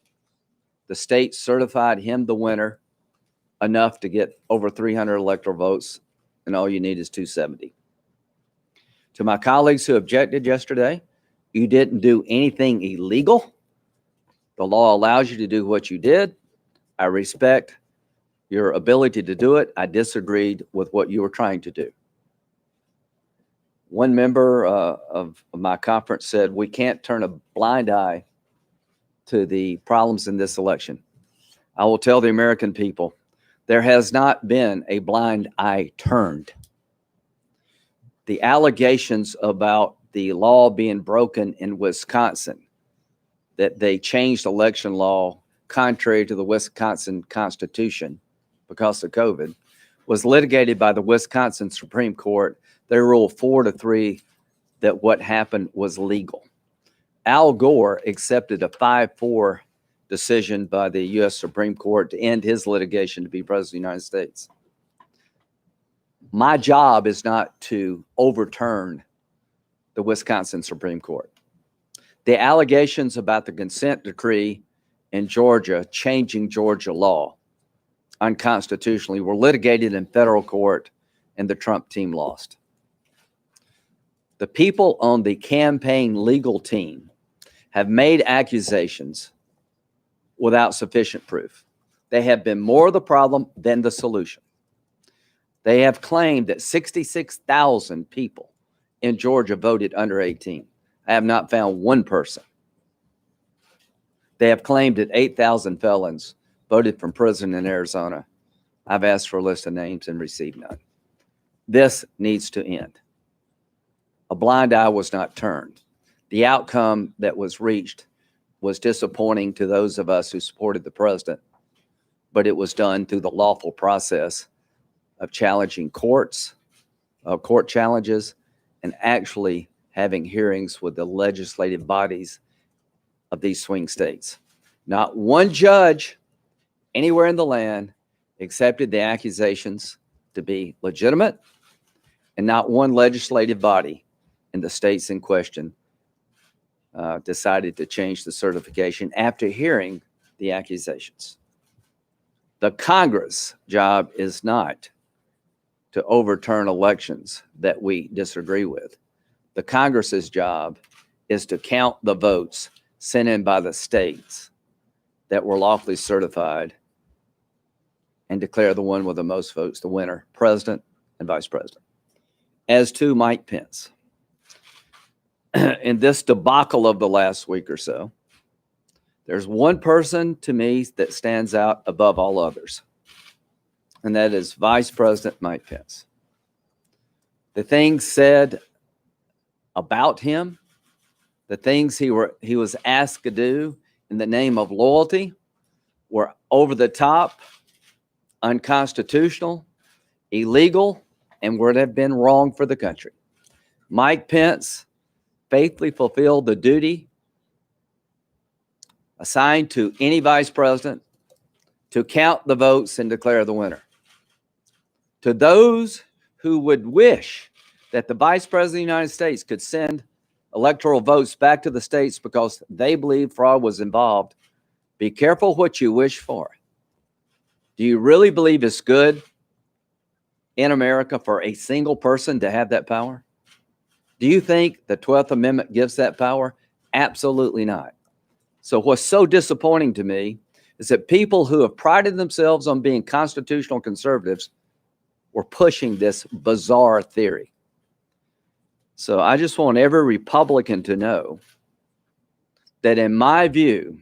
The state certified him the winner, enough to get over 300 electoral votes, and all you need is 270. To my colleagues who objected yesterday, you didn't do anything illegal. The law allows you to do what you did. I respect your ability to do it. I disagreed with what you were trying to do. One member of my conference said, we can't turn a blind eye to the problems in this election. I will tell the American people, there has not been a blind eye turned. The allegations about the law being broken in Wisconsin that they changed election law contrary to the Wisconsin Constitution because of COVID was litigated by the Wisconsin Supreme Court. They ruled 4-3 that what happened was legal. Al Gore accepted a 5-4 decision by the U.S. Supreme Court to end his litigation to be president of the United States. My job is not to overturn the Wisconsin Supreme Court. The allegations about the consent decree in Georgia changing Georgia law unconstitutionally were litigated in federal court, and the Trump team lost. The people on the campaign legal team have made accusations without sufficient proof. They have been more the problem than the solution. They have claimed that 66,000 people in Georgia voted under 18. I have not found one person. They have claimed that 8,000 felons voted from prison in Arizona. I've asked for a list of names and received none. This needs to end. A blind eye was not turned. The outcome that was reached was disappointing to those of us who supported the president, but it was done through the lawful process of challenging courts, court challenges, and actually having hearings with the legislative bodies of these swing states. Not one judge anywhere in the land accepted the accusations to be legitimate, and not one legislative body in the states in question decided to change the certification after hearing the accusations. The Congress' job is not to overturn elections that we disagree with. The Congress's job is to count the votes sent in by the states that were lawfully certified and declare the one with the most votes the winner, president and vice president. As to Mike Pence, in this debacle of the last week or so, there's one person to me that stands out above all others, and that is Vice President Mike Pence. The things said about him, the things he was asked to do in the name of loyalty were over the top, unconstitutional, illegal, and would have been wrong for the country. Mike Pence faithfully fulfilled the duty assigned to any vice president to count the votes and declare the winner. To those who would wish that the vice president of the United States could send electoral votes back to the states because they believe fraud was involved, be careful what you wish for. Do you really believe it's good in America for a single person to have that power? Do you think the 12th Amendment gives that power? Absolutely not. So what's so disappointing to me is that people who have prided themselves on being constitutional conservatives were pushing this bizarre theory. So I just want every Republican to know that in my view,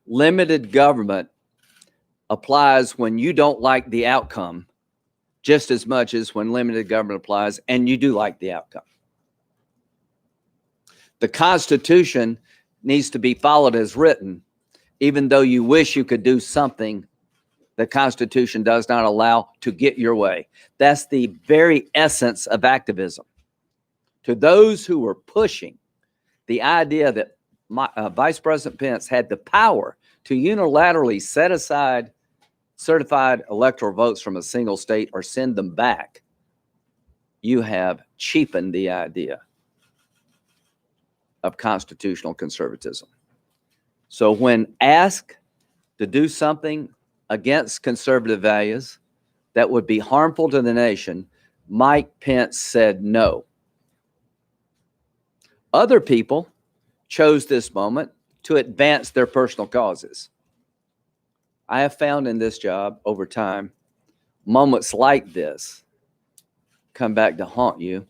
limited government applies when you don't like the outcome just as much as when limited government applies and you do like the outcome. The Constitution needs to be followed as written, even though you wish you could do something the Constitution does not allow to get your way. That's the very essence of activism. To those who were pushing the idea that Vice President Pence had the power to unilaterally set aside certified electoral votes from a single state or send them back, you have cheapened the idea of constitutional conservatism. So when asked to do something against conservative values that would be harmful to the nation, Mike Pence said no. Other people chose this moment to advance their personal causes. I have found in this job over time, moments like this come back to haunt you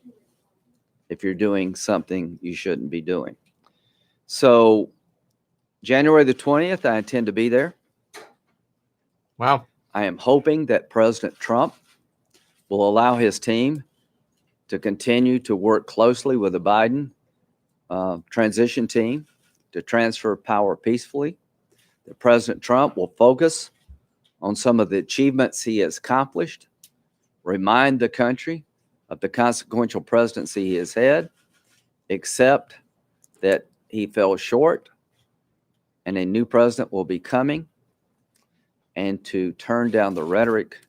if you're doing something you shouldn't be doing. So January the 20th, I intend to be there.
Wow.
I am hoping that President Trump will allow his team to continue to work closely with the Biden transition team to transfer power peacefully, that President Trump will focus on some of the achievements he has accomplished, remind the country of the consequential presidency he has had, accept that he fell short and a new president will be coming, and to turn down the rhetoric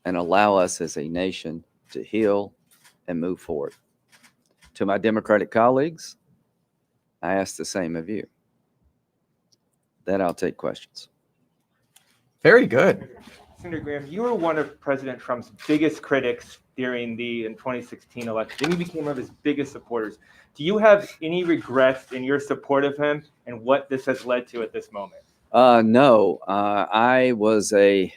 and allow us as a nation to heal and move forward. To my Democratic colleagues, I ask the same of you. Then I'll take questions.
Very good.
Senator Graham, you were one of President Trump's biggest critics during the 2016 election. Then you became one of his biggest supporters. Do you have any regrets in your support of him and what this has led to at this moment?
No, I was a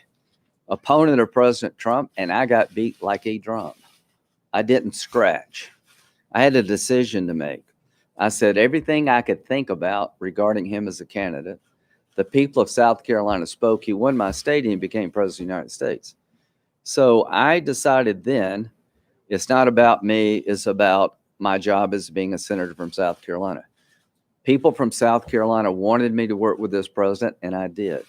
opponent of President Trump, and I got beat like a drum. I didn't scratch. I had a decision to make. I said everything I could think about regarding him as a candidate. The people of South Carolina spoke. He won my state and he became president of the United States. So I decided then it's not about me. It's about my job as being a senator from South Carolina. People from South Carolina wanted me to work with this president, and I did.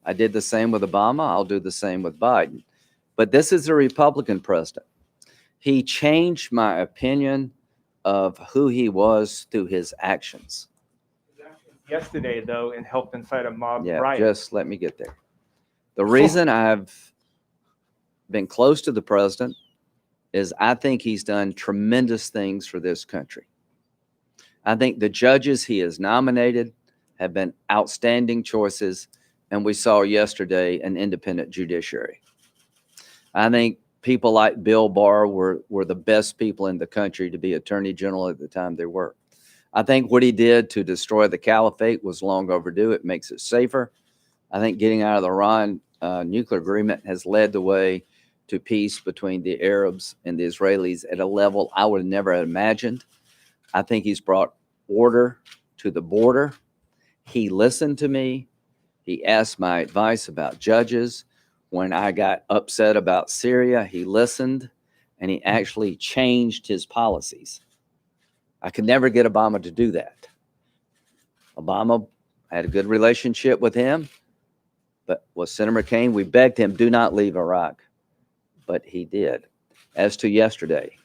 I did the same with Obama. I'll do the same with Biden. But this is a Republican president. He changed my opinion of who he was through his actions.
Yesterday, though, and helped incite a mob
Yeah,
riot.
just let me get there. The reason I've been close to the president is I think he's done tremendous things for this country. I think the judges he has nominated have been outstanding choices, and we saw yesterday an independent judiciary. I think people like Bill Barr were the best people in the country to be attorney general at the time they were. I think what he did to destroy the caliphate was long overdue. It makes it safer. I think getting out of the Iran nuclear agreement has led the way to peace between the Arabs and the Israelis at a level I would have never imagined. I think he's brought order to the border. He listened to me. He asked my advice about judges. When I got upset about Syria, he listened and he actually changed his policies. I could never get Obama to do that. Obama, I had a good relationship with him, but with Senator McCain, we begged him, do not leave Iraq. But he did. As to yesterday,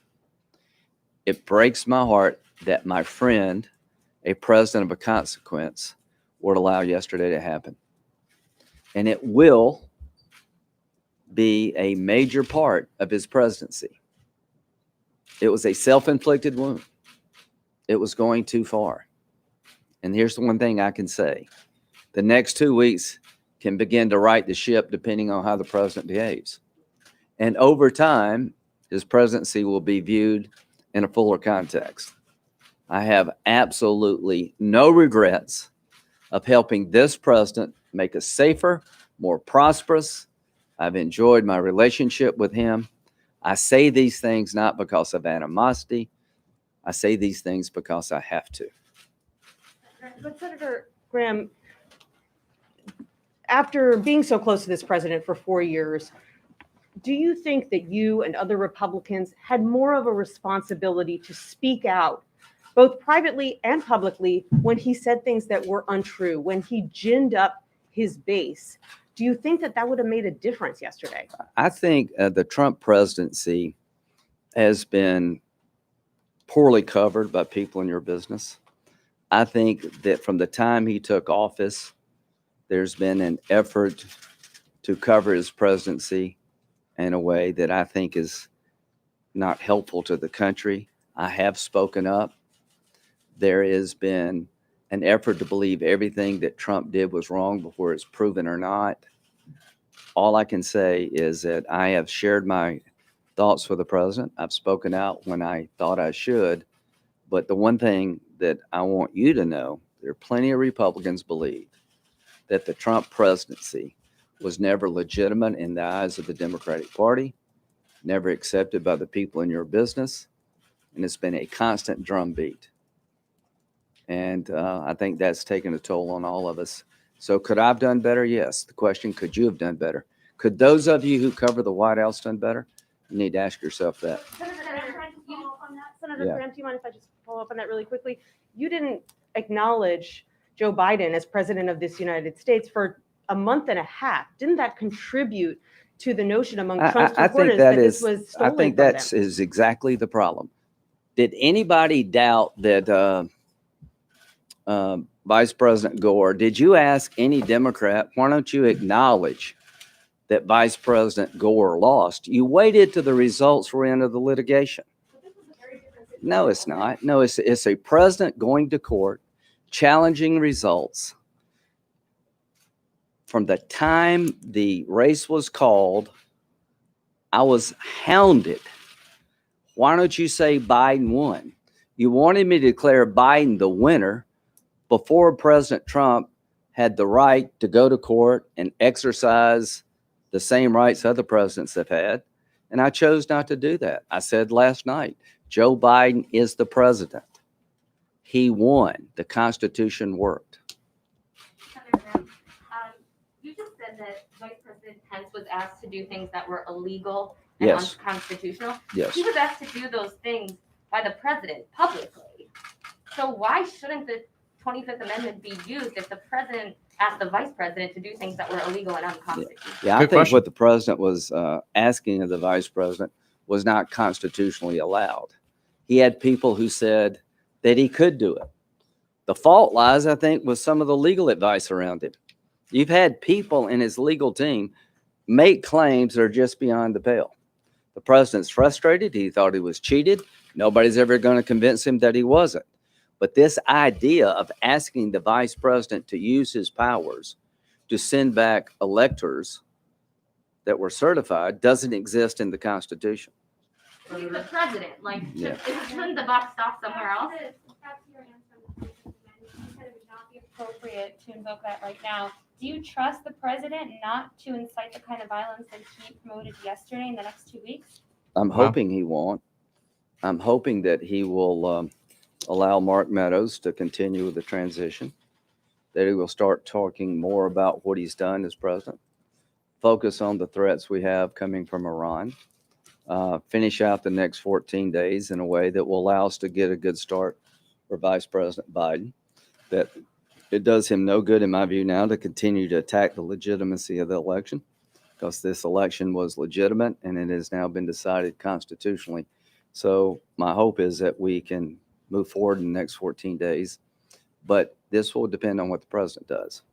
it breaks my heart that my friend, a president of a consequence, would allow yesterday to happen. And it will be a major part of his presidency. It was a self-inflicted wound. It was going too far. And here's the one thing I can say. The next 2 weeks can begin to right the ship depending on how the president behaves. And over time, his presidency will be viewed in a fuller context. I have absolutely no regrets of helping this president make us safer, more prosperous. I've enjoyed my relationship with him. I say these things not because of animosity. I say these things because I have to.
But Senator Graham, after being so close to this president for 4 years, do you think that you and other Republicans had more of a responsibility to speak out, both privately and publicly, when he said things that were untrue, when he ginned up his base? Do you think that that would have made a difference yesterday?
I think the Trump presidency has been poorly covered by people in your business. I think that from the time he took office, there's been an effort to cover his presidency in a way that I think is not helpful to the country. I have spoken up. There has been an effort to believe everything that Trump did was wrong before it's proven or not. All I can say is that I have shared my thoughts with the president. I've spoken out when I thought I should. But the one thing that I want you to know, there are plenty of Republicans believe that the Trump presidency was never legitimate in the eyes of the Democratic Party, never accepted by the people in your business, and it's been a constant drumbeat. And I think that's taken a toll on all of us. So could I have done better? Yes. The question, could you have done better? Could those of you who cover the White House done better? You need to ask yourself that.
Senator Graham, do you mind if I just follow up on that really quickly? You didn't acknowledge Joe Biden as president of this United States for a month and a half? Didn't that contribute to the notion among Trump's
I
supporters
think
that
that
this
is,
was
I
stolen
think
from them?
that's is exactly the problem. Did anybody doubt that Vice President Gore, did you ask any Democrat, why don't you acknowledge that Vice President Gore lost? You waited till the results were in of the litigation. No, it's not. No, it's a president going to court, challenging results. From the time the race was called, I was hounded. Why don't you say Biden won? You wanted me to declare Biden the winner before President Trump had the right to go to court and exercise the same rights other presidents have had. And I chose not to do that. I said last night, Joe Biden is the president. He won. The Constitution worked.
Senator Graham, you just said that Vice President Pence was asked to do things that were illegal and
Yes.
unconstitutional.
Yes.
He was asked to do those things by the president publicly. So why shouldn't the 25th Amendment be used if the president asked the vice president to do things that were illegal and unconstitutional?
Yeah, I
Good
think
question.
what the president was asking of the vice president was not constitutionally allowed. He had people who said that he could do it. The fault lies, I think, with some of the legal advice around him. You've had people in his legal team make claims that are just beyond the pale. The president's frustrated. He thought he was cheated. Nobody's ever going to convince him that he wasn't. But this idea of asking the vice president to use his powers to send back electors that were certified doesn't exist in the Constitution.
He's the president. Like,
Yeah.
shouldn't the buck stop somewhere else?
That's your answer on the 25th Amendment. You said it would not be appropriate to invoke that right now. Do you trust the president not to incite the kind of violence that he promoted yesterday in the next 2 weeks?
I'm hoping he won't. I'm hoping that he will allow Mark Meadows to continue with the transition, that he will start talking more about what he's done as president, focus on the threats we have coming from Iran, finish out the next 14 days in a way that will allow us to get a good start for Vice President Biden, that it does him no good, in my view, now to continue to attack the legitimacy of the election, because this election was legitimate and it has now been decided constitutionally. So my hope is that we can move forward in the next 14 days, but this will depend on what the president does.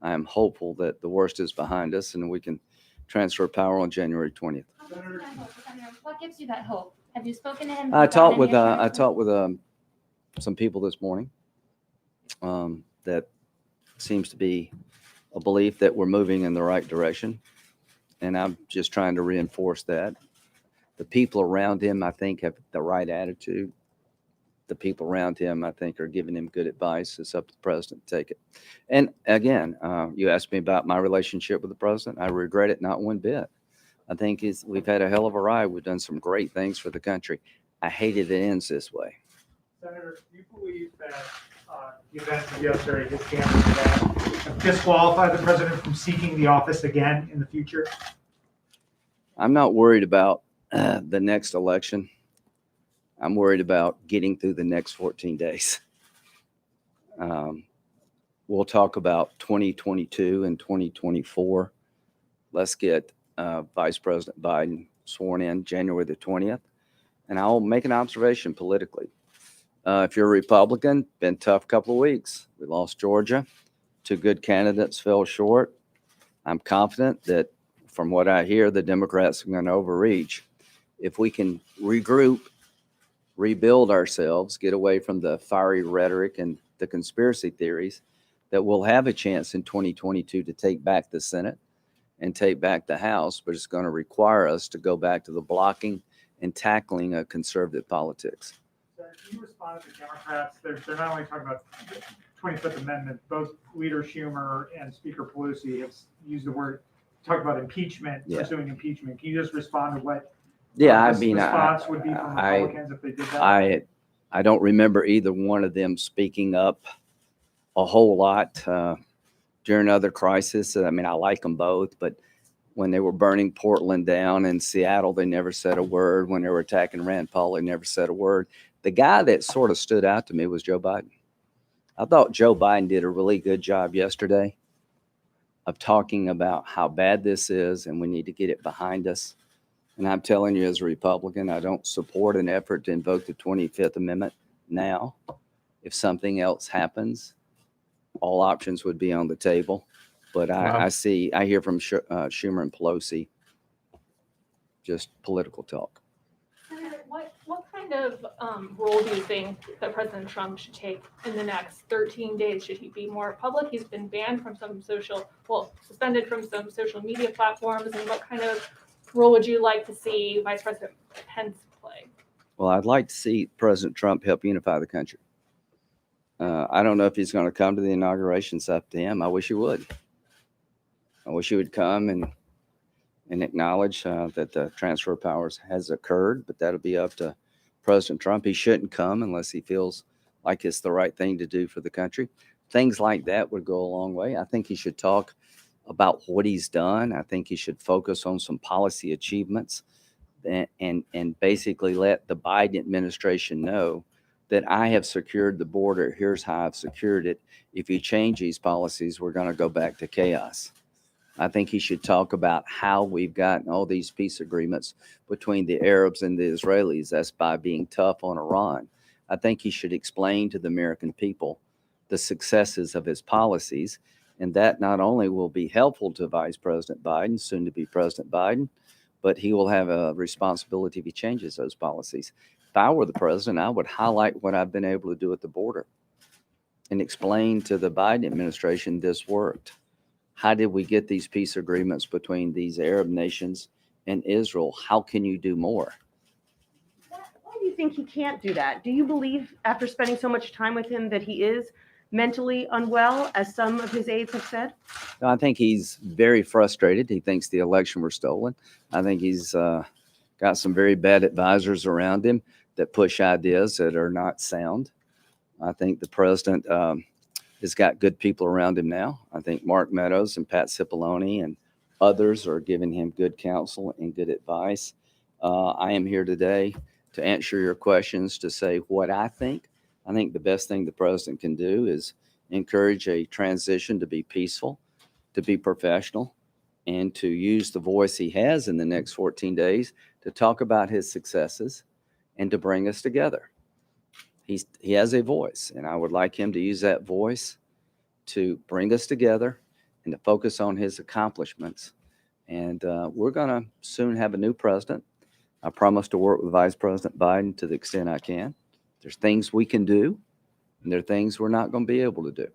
I am hopeful that the worst is behind us and we can transfer power on January 20th.
Senator, what gives you that hope? Have you spoken to him?
I
Have you
talked
gotten
with
any assurance?
some people this morning. That seems to be a belief that we're moving in the right direction, and I'm just trying to reinforce that. The people around him, I think, have the right attitude. The people around him, I think, are giving him good advice. It's up to the president to take it. And again, you asked me about my relationship with the president. I regret it not one bit. I think we've had a hell of a ride. We've done some great things for the country. I hate it ends this way.
Senator, do you believe that the events of yesterday, his campaign event, disqualify the president from seeking the office again in the future?
I'm not worried about the next election. I'm worried about getting through the next 14 days. We'll talk about 2022 and 2024. Let's get Vice President Biden sworn in January the 20th. And I'll make an observation politically. If you're a Republican, been a tough couple of weeks. We lost Georgia. 2 good candidates fell short. I'm confident that from what I hear, the Democrats are going to overreach. If we can regroup, rebuild ourselves, get away from the fiery rhetoric and the conspiracy theories, that we'll have a chance in 2022 to take back the Senate and take back the House, but it's going to require us to go back to the blocking and tackling of conservative politics.
Can you respond to the Democrats? They're not only talking about the 25th Amendment, both Leader Schumer and Speaker Pelosi have used the word, talk about impeachment, pursuing impeachment. Can you just respond to what response would be from Republicans if they did that?
I don't remember either one of them speaking up a whole lot during other crises. I mean, I like them both, but when they were burning Portland down in Seattle, they never said a word. When they were attacking Rand Paul, they never said a word. The guy that sort of stood out to me was Joe Biden. I thought Joe Biden did a really good job yesterday of talking about how bad this is and we need to get it behind us. And I'm telling you, as a Republican, I don't support an effort to invoke the 25th Amendment now. If something else happens, all options would be on the table. But
Wow.
I hear from Schumer and Pelosi just political talk.
Senator, what kind of role do you think that President Trump should take in the next 13 days? Should he be more public? He's been banned from some suspended from some social media platforms. And what kind of role would you like to see Vice President Pence play?
Well, I'd like to see President Trump help unify the country. I don't know if he's going to come to the inauguration. It's up to him. I wish he would. I wish he would come and acknowledge that the transfer of powers has occurred, but that'll be up to President Trump. He shouldn't come unless he feels like it's the right thing to do for the country. Things like that would go a long way. I think he should talk about what he's done. I think he should focus on some policy achievements and basically let the Biden administration know that I have secured the border. Here's how I've secured it. If you change these policies, we're going to go back to chaos. I think he should talk about how we've gotten all these peace agreements between the Arabs and the Israelis. That's by being tough on Iran. I think he should explain to the American people the successes of his policies. And that not only will be helpful to Vice President Biden, soon to be President Biden, but he will have a responsibility if he changes those policies. If I were the president, I would highlight what I've been able to do at the border and explain to the Biden administration this worked. How did we get these peace agreements between these Arab nations and Israel? How can you do more?
Why do you think he can't do that? Do you believe, after spending so much time with him, that he is mentally unwell, as some of his aides have said?
I think he's very frustrated. He thinks the election was stolen. I think he's got some very bad advisors around him that push ideas that are not sound. I think the president has got good people around him now. I think Mark Meadows and Pat Cipollone and others are giving him good counsel and good advice. I am here today to answer your questions, to say what I think. I think the best thing the president can do is encourage a transition to be peaceful, to be professional, and to use the voice he has in the next 14 days to talk about his successes and to bring us together. He has a voice, and I would like him to use that voice to bring us together and to focus on his accomplishments. And we're going to soon have a new president. I promise to work with Vice President Biden to the extent I can. There's things we can do, and there are things we're not going to be able to do.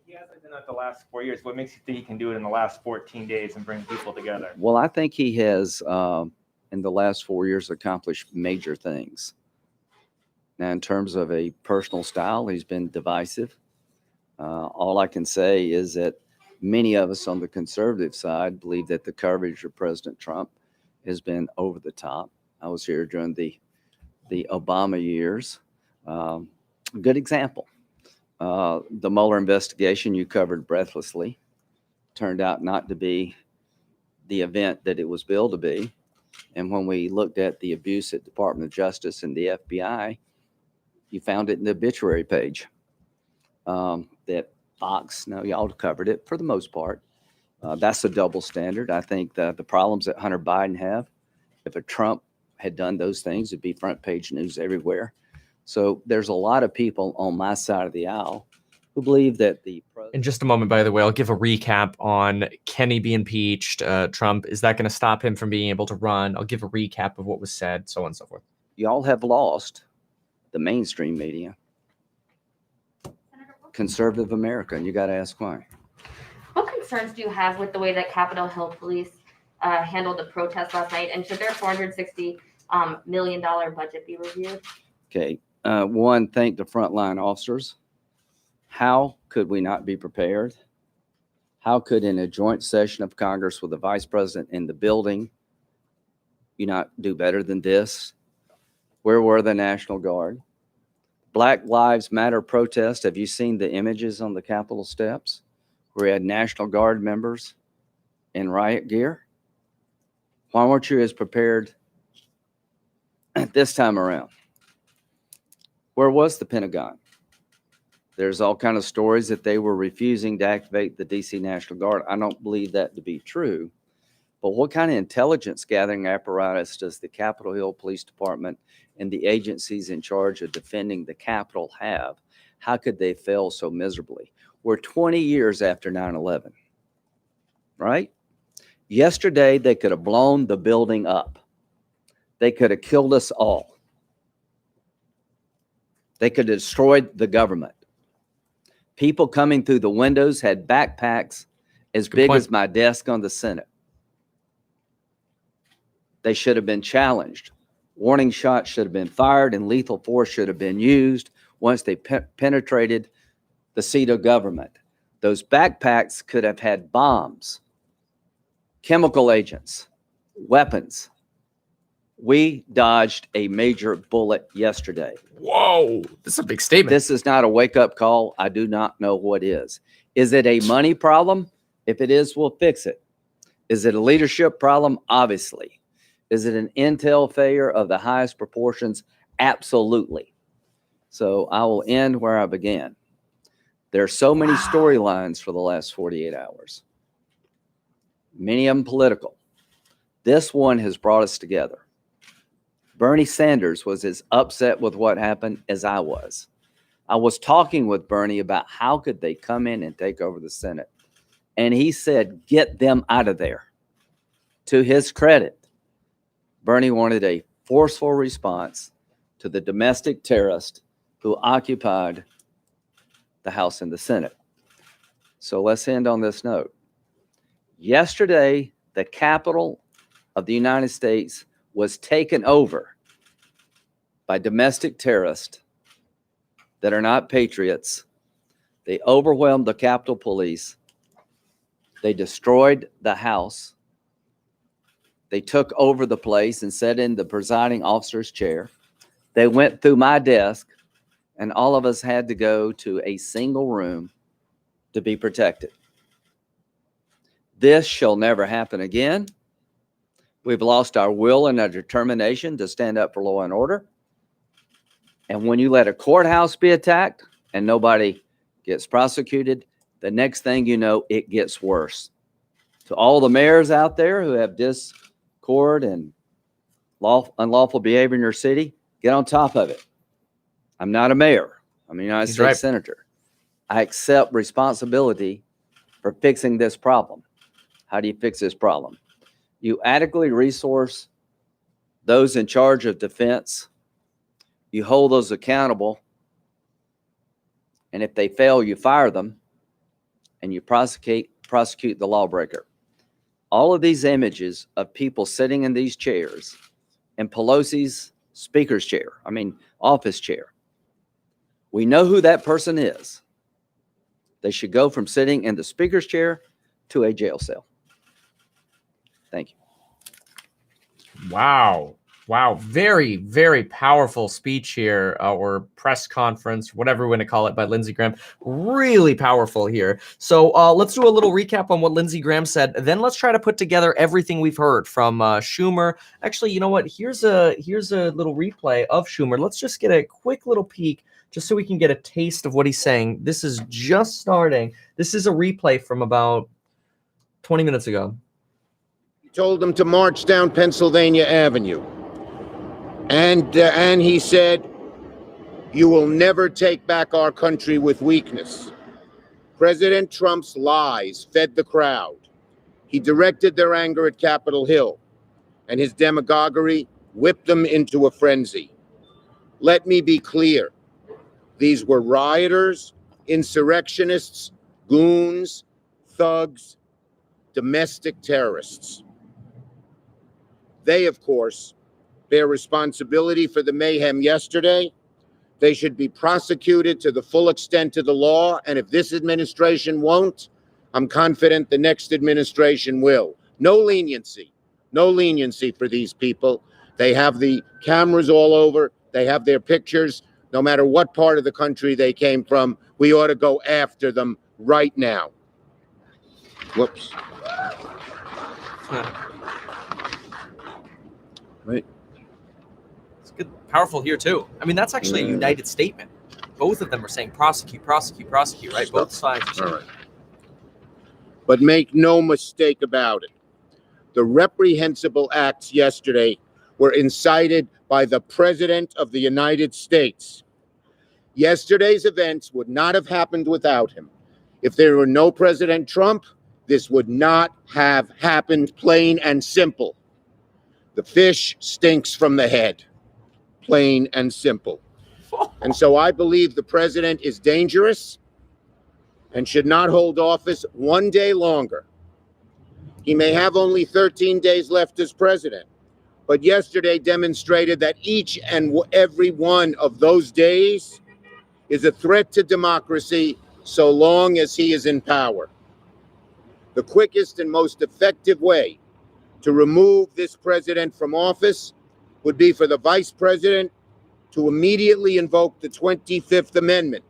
He hasn't done it the last 4 years. What makes you think he can do it in the last 14 days and bring people together?
Well, I think he has, in the last 4 years, accomplished major things. Now, in terms of a personal style, he's been divisive. All I can say is that many of us on the conservative side believe that the coverage of President Trump has been over the top. I was here during the Obama years. Good example. The Mueller investigation you covered breathlessly turned out not to be the event that it was billed to be. And when we looked at the abuse at Department of Justice and the FBI, you found it in the obituary page. That Fox, no, y'all covered it for the most part. That's a double standard. I think that the problems that Hunter Biden have, if a Trump had done those things, it'd be front page news everywhere. So there's a lot of people on my side of the aisle who believe that the president.
In just a moment, by the way, I'll give a recap on can he be impeached? Trump, is that going to stop him from being able to run? I'll give a recap of what was said, so on and so forth.
Y'all have lost the mainstream media, conservative America, and you got to ask why.
What concerns do you have with the way that Capitol Hill police handled the protest last night? And should their $460 million budget be reviewed?
Okay. One, thank the frontline officers. How could we not be prepared? How could, in a joint session of Congress with the vice president in the building, you not do better than this? Where were the National Guard? Black Lives Matter protest. Have you seen the images on the Capitol steps where we had National Guard members in riot gear? Why weren't you as prepared this time around? Where was the Pentagon? There's all kind of stories that they were refusing to activate the DC National Guard. I don't believe that to be true. But what kind of intelligence gathering apparatus does the Capitol Hill Police Department and the agencies in charge of defending the Capitol have? How could they fail so miserably? We're 20 years after 9/11, right? Yesterday, they could have blown the building up. They could have killed us all. They could have destroyed the government. People coming through the windows had backpacks as big as my desk on the Senate. They should have been challenged. Warning shots should have been fired and lethal force should have been used once they penetrated the seat of government. Those backpacks could have had bombs, chemical agents, weapons. We dodged a major bullet yesterday.
Whoa, this is a big statement.
This is not a wake-up call. I do not know what is. Is it a money problem? If it is, we'll fix it. Is it a leadership problem? Obviously. Is it an intel failure of the highest proportions? Absolutely. So I will end where I began. There are so many storylines for the last 48 hours. Many of them political. This one has brought us together. Bernie Sanders was as upset with what happened as I was. I was talking with Bernie about how could they come in and take over the Senate. And he said, get them out of there. To his credit, Bernie wanted a forceful response to the domestic terrorist who occupied the House and the Senate. So let's end on this note. Yesterday, the Capitol of the United States was taken over by domestic terrorists that are not patriots. They overwhelmed the Capitol Police. They destroyed the House. They took over the place and sat in the presiding officer's chair. They went through my desk, and all of us had to go to a single room to be protected. This shall never happen again. We've lost our will and our determination to stand up for law and order. And when you let a courthouse be attacked and nobody gets prosecuted, the next thing you know, it gets worse. To all the mayors out there who have discord and unlawful behavior in your city, get on top of it. I'm not a mayor. I'm a United States Senator. I accept responsibility for fixing this problem. How do you fix this problem? You adequately resource those in charge of defense. You hold those accountable. And if they fail, you fire them. And you prosecute the lawbreaker. All of these images of people sitting in these chairs in Pelosi's speaker's chair, office chair. We know who that person is. They should go from sitting in the speaker's chair to a jail cell. Thank you.
Wow. Very, very powerful speech here, or press conference, whatever we want to call it, by Lindsey Graham. Really powerful here. So let's do a little recap on what Lindsey Graham said. Then let's try to put together everything we've heard from Schumer. Actually, you know what? Here's a little replay of Schumer. Let's just get a quick little peek, just so we can get a taste of what he's saying. This is just starting. This is a replay from about 20 minutes ago.
He told them to march down Pennsylvania Avenue. And he said, you will never take back our country with weakness. President Trump's lies fed the crowd. He directed their anger at Capitol Hill, and his demagoguery whipped them into a frenzy. Let me be clear. These were rioters, insurrectionists, goons, thugs, domestic terrorists. They, of course, bear responsibility for the mayhem yesterday. They should be prosecuted to the full extent of the law. And if this administration won't, I'm confident the next administration will. No leniency for these people. They have the cameras all over. They have their pictures. No matter what part of the country they came from, we ought to go after them right now. Whoops. Right.
It's good, powerful here too. That's actually a united statement. both of them are saying prosecute, right? Both sides are saying.
All right. But make no mistake about it. The reprehensible acts yesterday were incited by the President of the United States. Yesterday's events would not have happened without him. If there were no President Trump, this would not have happened, plain and simple. The fish stinks from the head, plain and simple. And so I believe the president is dangerous and should not hold office one day longer. He may have only 13 days left as president, but yesterday demonstrated that each and every one of those days is a threat to democracy so long as he is in power. The quickest and most effective way to remove this president from office would be for the vice president to immediately invoke the 25th Amendment.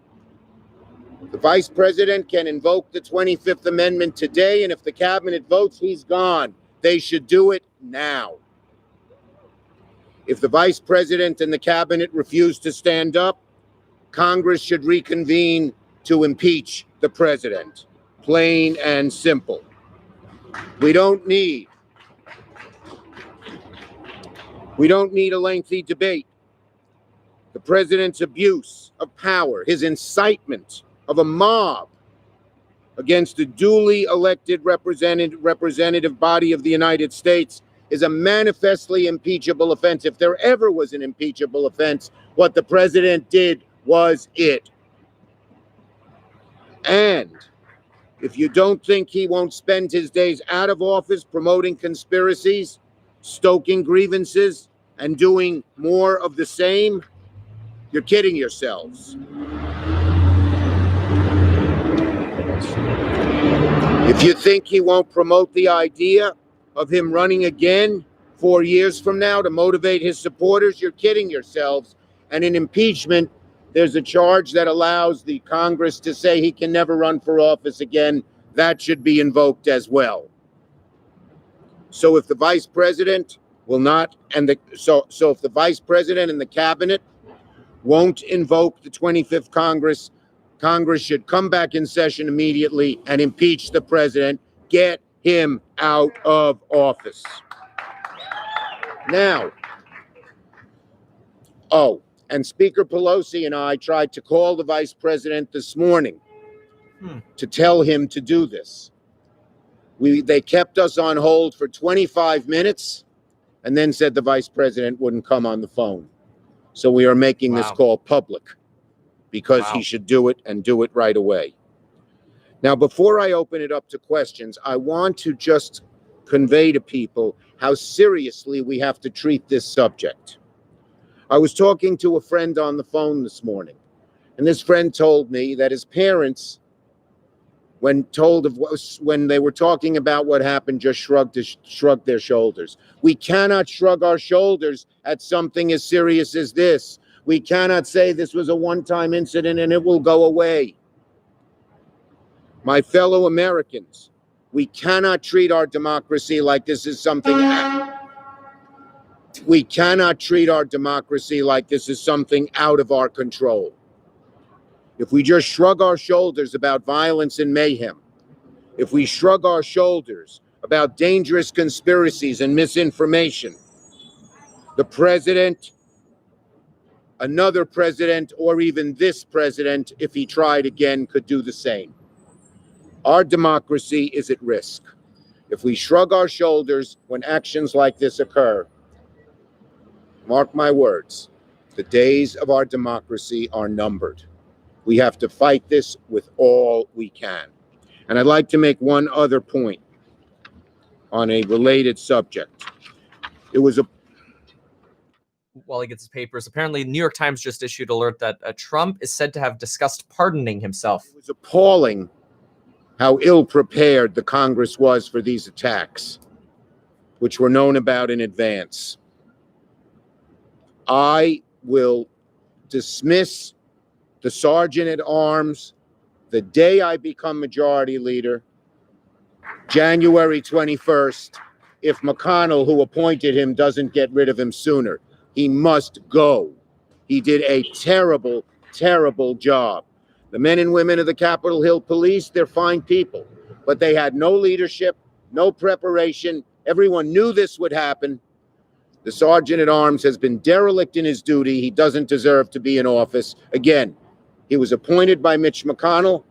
The vice president can invoke the 25th Amendment today, and if the cabinet votes, he's gone. They should do it now. If the vice president and the cabinet refuse to stand up, Congress should reconvene to impeach the president. Plain and simple. We don't need a lengthy debate. The president's abuse of power, his incitement of a mob against the duly elected representative body of the United States is a manifestly impeachable offense. If there ever was an impeachable offense, what the president did was it. And if you don't think he won't spend his days out of office promoting conspiracies, stoking grievances, and doing more of the same, you're kidding yourselves. If you think he won't promote the idea of him running again 4 years from now to motivate his supporters, you're kidding yourselves. And in impeachment, there's a charge that allows the Congress to say he can never run for office again. That should be invoked as well. So if the vice president will not, so if the vice president and the cabinet won't invoke the 25th Congress, Congress should come back in session immediately and impeach the president. Get him out of office. Now, and Speaker Pelosi and I tried to call the vice president this morning to tell him to do this. They kept us on hold for 25 minutes and then said the vice president wouldn't come on the phone. So we are making this call public because he should do it and do it right away. Now, before I open it up to questions, I want to just convey to people how seriously we have to treat this subject. I was talking to a friend on the phone this morning, and this friend told me that his parents, when they were talking about what happened, just shrugged their shoulders. We cannot shrug our shoulders at something as serious as this. We cannot say this was a one-time incident and it will go away. My fellow Americans, we cannot treat our democracy like this is something. We cannot treat our democracy like this is something out of our control. If we just shrug our shoulders about violence and mayhem, if we shrug our shoulders about dangerous conspiracies and misinformation, the president, another president, or even this president, if he tried again, could do the same. Our democracy is at risk. If we shrug our shoulders when actions like this occur, mark my words, the days of our democracy are numbered. We have to fight this with all we can. And I'd like to make one other point on a related subject. It was
while he gets his papers, apparently New York Times just issued alert that Trump is said to have discussed pardoning himself.
It was appalling how ill-prepared the Congress was for these attacks, which were known about in advance. I will dismiss the sergeant at arms the day I become majority leader, January 21st, if McConnell, who appointed him, doesn't get rid of him sooner. He must go. He did a terrible, terrible job. The men and women of the Capitol Hill Police, they're fine people, but they had no leadership, no preparation. Everyone knew this would happen. The sergeant at arms has been derelict in his duty. He doesn't deserve to be in office. Again, he was appointed by Mitch McConnell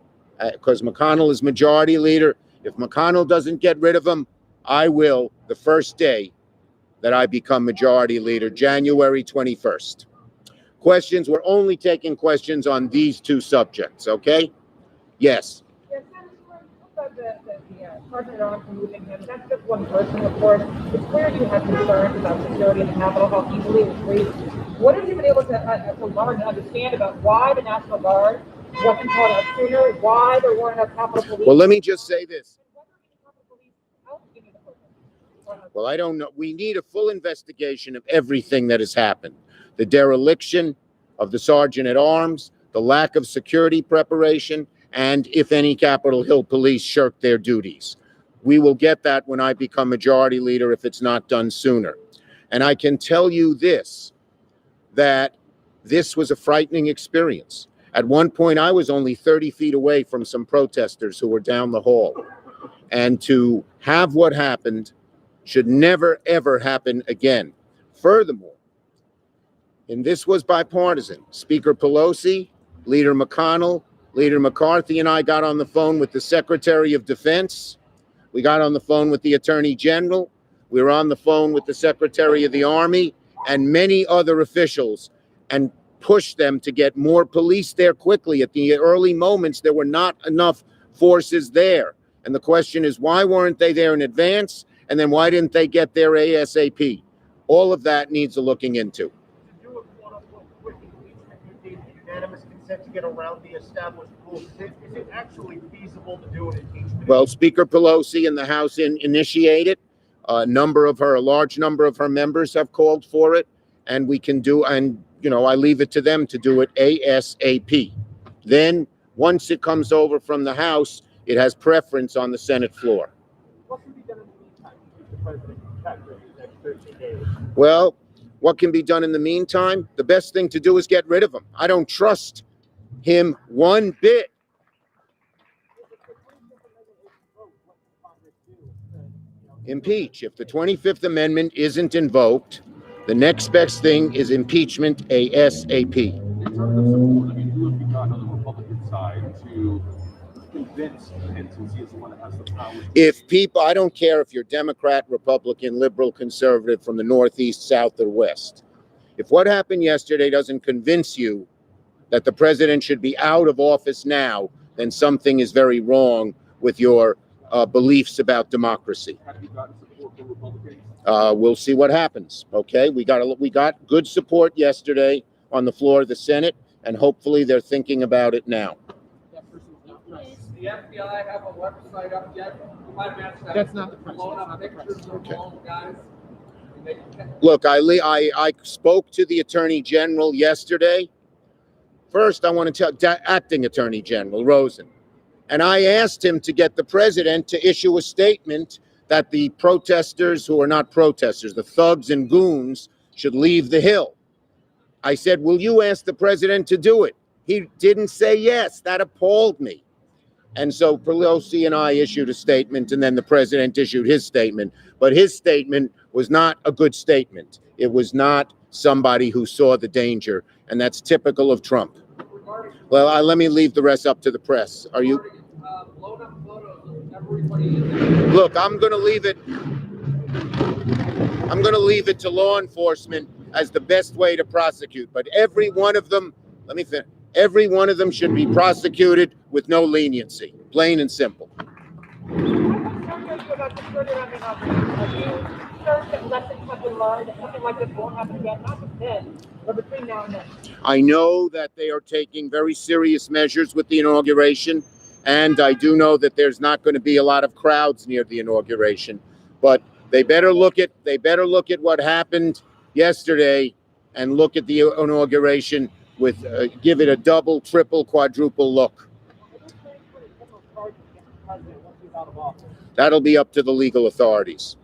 because McConnell is majority leader. If McConnell doesn't get rid of him, I will the first day that I become majority leader, January 21st. Questions? We're only taking questions on these two subjects, okay? Yes.
Yes, the Sergeant at Arms removing him, that's just one person, of course. It's clear you have concerns about security in the Capitol, how easily it's breached. What have you been able to learn and understand about why the National Guard wasn't called out sooner, why there weren't enough Capitol Police?
Well, let me just say this. Well, I don't know. We need a full investigation of everything that has happened. The dereliction of the Sergeant at Arms, the lack of security preparation, and if any Capitol Hill Police shirk their duties. We will get that when I become majority leader if it's not done sooner. And I can tell you this, that this was a frightening experience. At one point, I was only 30 feet away from some protesters who were down the hall. And to have what happened should never, ever happen again. Furthermore, and this was bipartisan, Speaker Pelosi, Leader McConnell, Leader McCarthy, and I got on the phone with the Secretary of Defense. We got on the phone with the Attorney General. We were on the phone with the Secretary of the Army and many other officials and pushed them to get more police there quickly. At the early moments, there were not enough forces there. And the question is, why weren't they there in advance? And then why didn't they get there ASAP? All of that needs a looking into.
To do a quote-unquote quick impeachment, you need unanimous consent to get around the established rules. Is it actually feasible to do an impeachment?
Well, Speaker Pelosi and the House initiated. A large number of her members have called for it, and we can do, and I leave it to them to do it ASAP. Then, once it comes over from the House, it has preference on the Senate floor.
What can be done in the meantime to keep the president captured in the next 13 days?
Well, what can be done in the meantime? The best thing to do is get rid of him. I don't trust him one bit. Impeach. If the 25th Amendment isn't invoked, the next best thing is impeachment ASAP.
In terms of support, who have you got on the Republican side to convince Pence and see as someone that has the power?
I don't care if you're Democrat, Republican, liberal, conservative from the Northeast, South, or West. If what happened yesterday doesn't convince you that the president should be out of office now, then something is very wrong with your beliefs about democracy.
Have you gotten support from Republicans?
We'll see what happens. Okay, we got good support yesterday on the floor of the Senate, and hopefully they're thinking about it now.
The FBI have a website up yet?
That's not the
Look, I spoke to the Attorney General yesterday. First, I want to tell Acting Attorney General Rosen, and I asked him to get the president to issue a statement that the protesters who are not protesters, the thugs and goons, should leave the Hill. I said, will you ask the president to do it? He didn't say yes. That appalled me. And so Pelosi and I issued a statement, and then the president issued his statement. But his statement was not a good statement. It was not somebody who saw the danger, and that's typical of Trump. Well, let me leave the rest up to the press. Are you? Look, I'm going to leave it to law enforcement as the best way to prosecute. But every one of them, let me finish. Every one of them should be prosecuted with no leniency, plain and simple. I know that they are taking very serious measures with the inauguration, and I do know that there's not going to be a lot of crowds near the inauguration. But they better look at what happened yesterday and look at the inauguration with give it a double, triple, quadruple look. That'll be up to the legal authorities.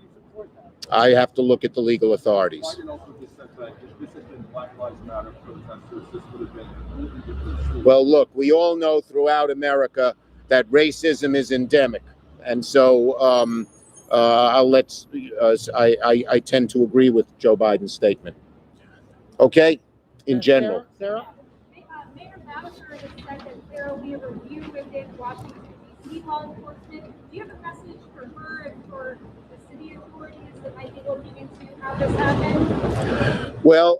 I have to look at the legal authorities.
Biden also just said that if this had been Black Lives Matter protesters, this would have been a completely different story.
Well, look, we all know throughout America that racism is endemic. And so I tend to agree with Joe Biden's statement. Okay? In general.
Sarah?
Mayor Bowser has said that there will be a review within Washington, D.C. law enforcement. Do you have a message for her and for the city authorities that might be looking into how this happened?
Well,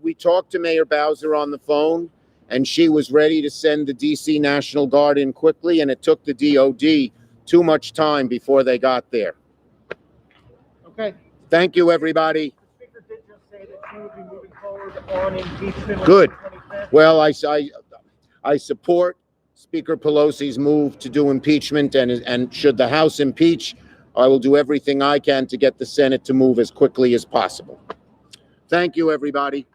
we talked to Mayor Bowser on the phone, and she was ready to send the D.C. National Guard in quickly, and it took the DOD too much time before they got there.
Okay.
Thank you, everybody.
The speaker did just say that she would be moving forward on impeachment.
Good. Well, I support Speaker Pelosi's move to do impeachment, and should the House impeach, I will do everything I can to get the Senate to move as quickly as possible. Thank you, everybody.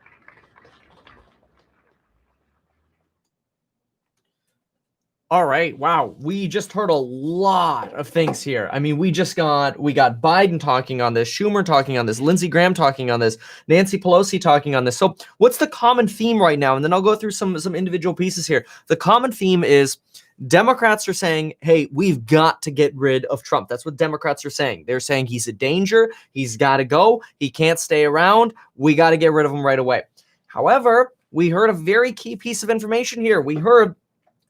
All right. Wow. We just heard a lot of things here. I mean, we got Biden talking on this, Schumer talking on this, Lindsey Graham talking on this, Nancy Pelosi talking on this. So what's the common theme right now? And then I'll go through some individual pieces here. The common theme is Democrats are saying, hey, we've got to get rid of Trump. That's what Democrats are saying. They're saying he's a danger. He's got to go. He can't stay around. We got to get rid of him right away. However, we heard a very key piece of information here. We heard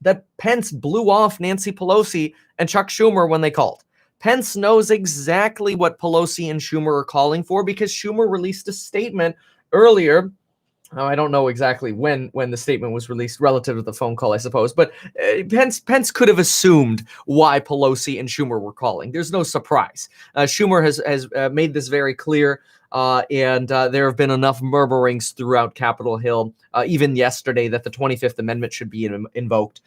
that Pence blew off Nancy Pelosi and Chuck Schumer when they called. Pence knows exactly what Pelosi and Schumer are calling for because Schumer released a statement earlier. I don't know exactly when the statement was released relative to the phone call, I suppose, but Pence could have assumed why Pelosi and Schumer were calling. There's no surprise. Schumer has made this very clear, and there have been enough murmurings throughout Capitol Hill, even yesterday, that the 25th Amendment should be invoked.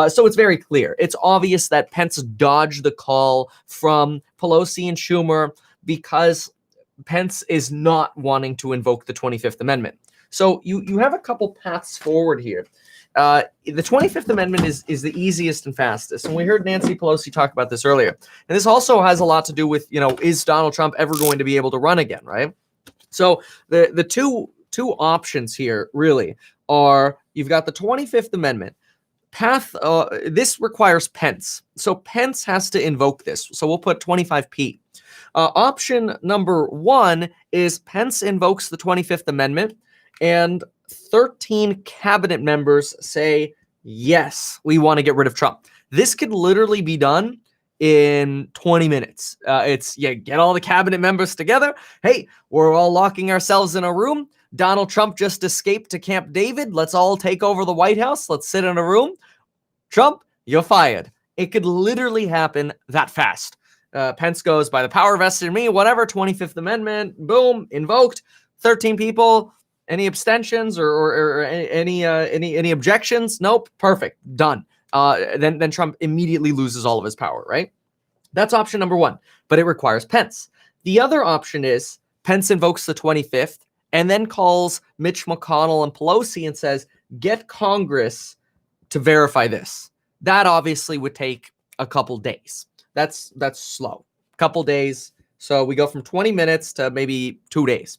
So it's very clear. It's obvious that Pence dodged the call from Pelosi and Schumer because Pence is not wanting to invoke the 25th Amendment. So you have a couple paths forward here. The 25th Amendment is the easiest and fastest. And we heard Nancy Pelosi talk about this earlier. And this also has a lot to do with, is Donald Trump ever going to be able to run again, right? So the two options here really are, you've got the 25th Amendment. This requires Pence. So Pence has to invoke this. So we'll put 25P. Option number one is Pence invokes the 25th Amendment, and 13 cabinet members say, yes, we want to get rid of Trump. This could literally be done in 20 minutes. Get all the cabinet members together. Hey, we're all locking ourselves in a room. Donald Trump just escaped to Camp David. Let's all take over the White House. Let's sit in a room. Trump, you're fired. It could literally happen that fast. Pence goes, by the power vested in me, whatever, 25th Amendment, boom, invoked. 13 people. Any abstentions or any objections? Nope. Perfect. Done. Then Trump immediately loses all of his power, right? That's option number one, but it requires Pence. The other option is Pence invokes the 25th and then calls Mitch McConnell and Pelosi and says, get Congress to verify this. That obviously would take a couple days. That's slow. Couple days. So we go from 20 minutes to maybe 2 days.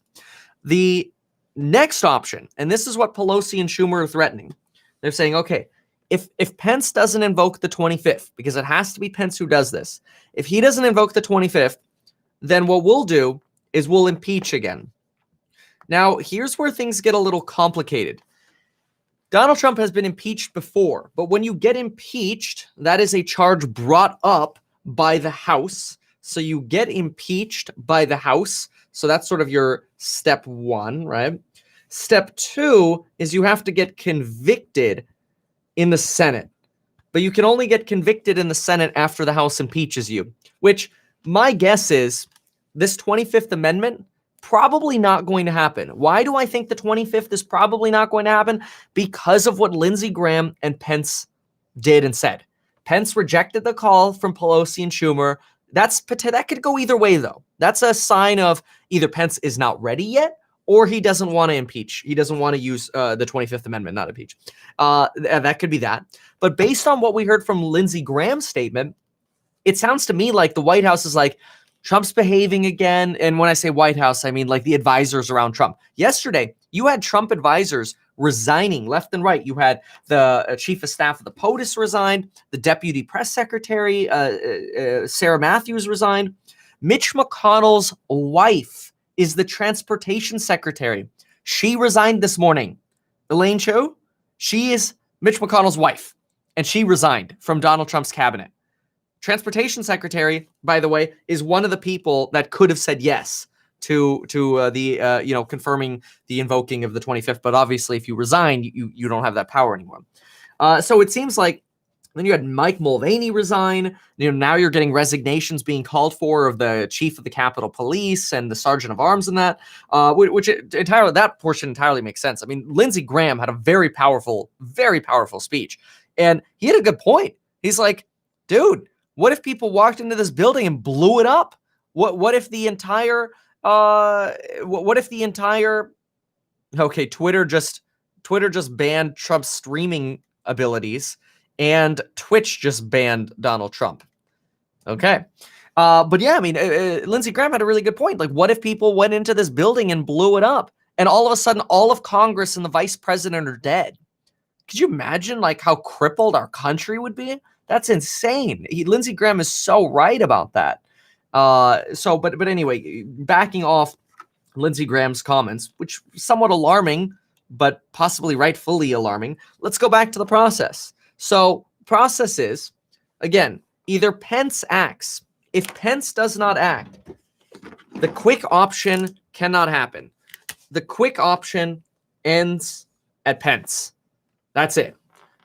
The next option, and this is what Pelosi and Schumer are threatening. They're saying, okay, if Pence doesn't invoke the 25th, because it has to be Pence who does this, if he doesn't invoke the 25th, then what we'll do is we'll impeach again. Now, here's where things get a little complicated. Donald Trump has been impeached before, but when you get impeached, that is a charge brought up by the House. So you get impeached by the House. So that's sort of your step one, right? Step two is you have to get convicted in the Senate. But you can only get convicted in the Senate after the House impeaches you, which my guess is this 25th Amendment, probably not going to happen. Why do I think the 25th is probably not going to happen? Because of what Lindsey Graham and Pence did and said. Pence rejected the call from Pelosi and Schumer. That could go either way, though. That's a sign of either Pence is not ready yet, or he doesn't want to impeach. He doesn't want to use the 25th Amendment, not impeach. That could be that. But based on what we heard from Lindsey Graham's statement, it sounds to me like the White House is like, Trump's behaving again. And when I say White House, I mean like the advisors around Trump. Yesterday, You had Trump advisors resigning left and right. You had the chief of staff of the POTUS resigned, the deputy press secretary, Sarah Matthews resigned. Mitch McConnell's wife is the transportation secretary. She resigned this morning. Elaine Chou, she is Mitch McConnell's wife, and she resigned from Donald Trump's cabinet. Transportation secretary, by the way, is one of the people that could have said yes to the confirming the invoking of the 25th. But obviously, if you resign, you don't have that power anymore. So it seems like then you had Mike Mulvaney resign. Now you're getting resignations being called for of the chief of the Capitol Police and the sergeant of arms and that, that portion entirely makes sense. I mean, Lindsey Graham had a very powerful speech, and he had a good point. He's like, dude, what if people walked into this building and blew it up? What if the entire Twitter just banned Trump's streaming abilities, and Twitch just banned Donald Trump. Okay. But yeah, I mean, Lindsey Graham had a really good point. Like, what if people went into this building and blew it up, and all of a sudden all of Congress and the vice president are dead? Could you imagine like how crippled our country would be? That's insane. Lindsey Graham is so right about that. But anyway, backing off Lindsey Graham's comments, which somewhat alarming, but possibly rightfully alarming. Let's go back to the process. So process is, again, either Pence acts. If Pence does not act, the quick option cannot happen. The quick option ends at Pence. That's it.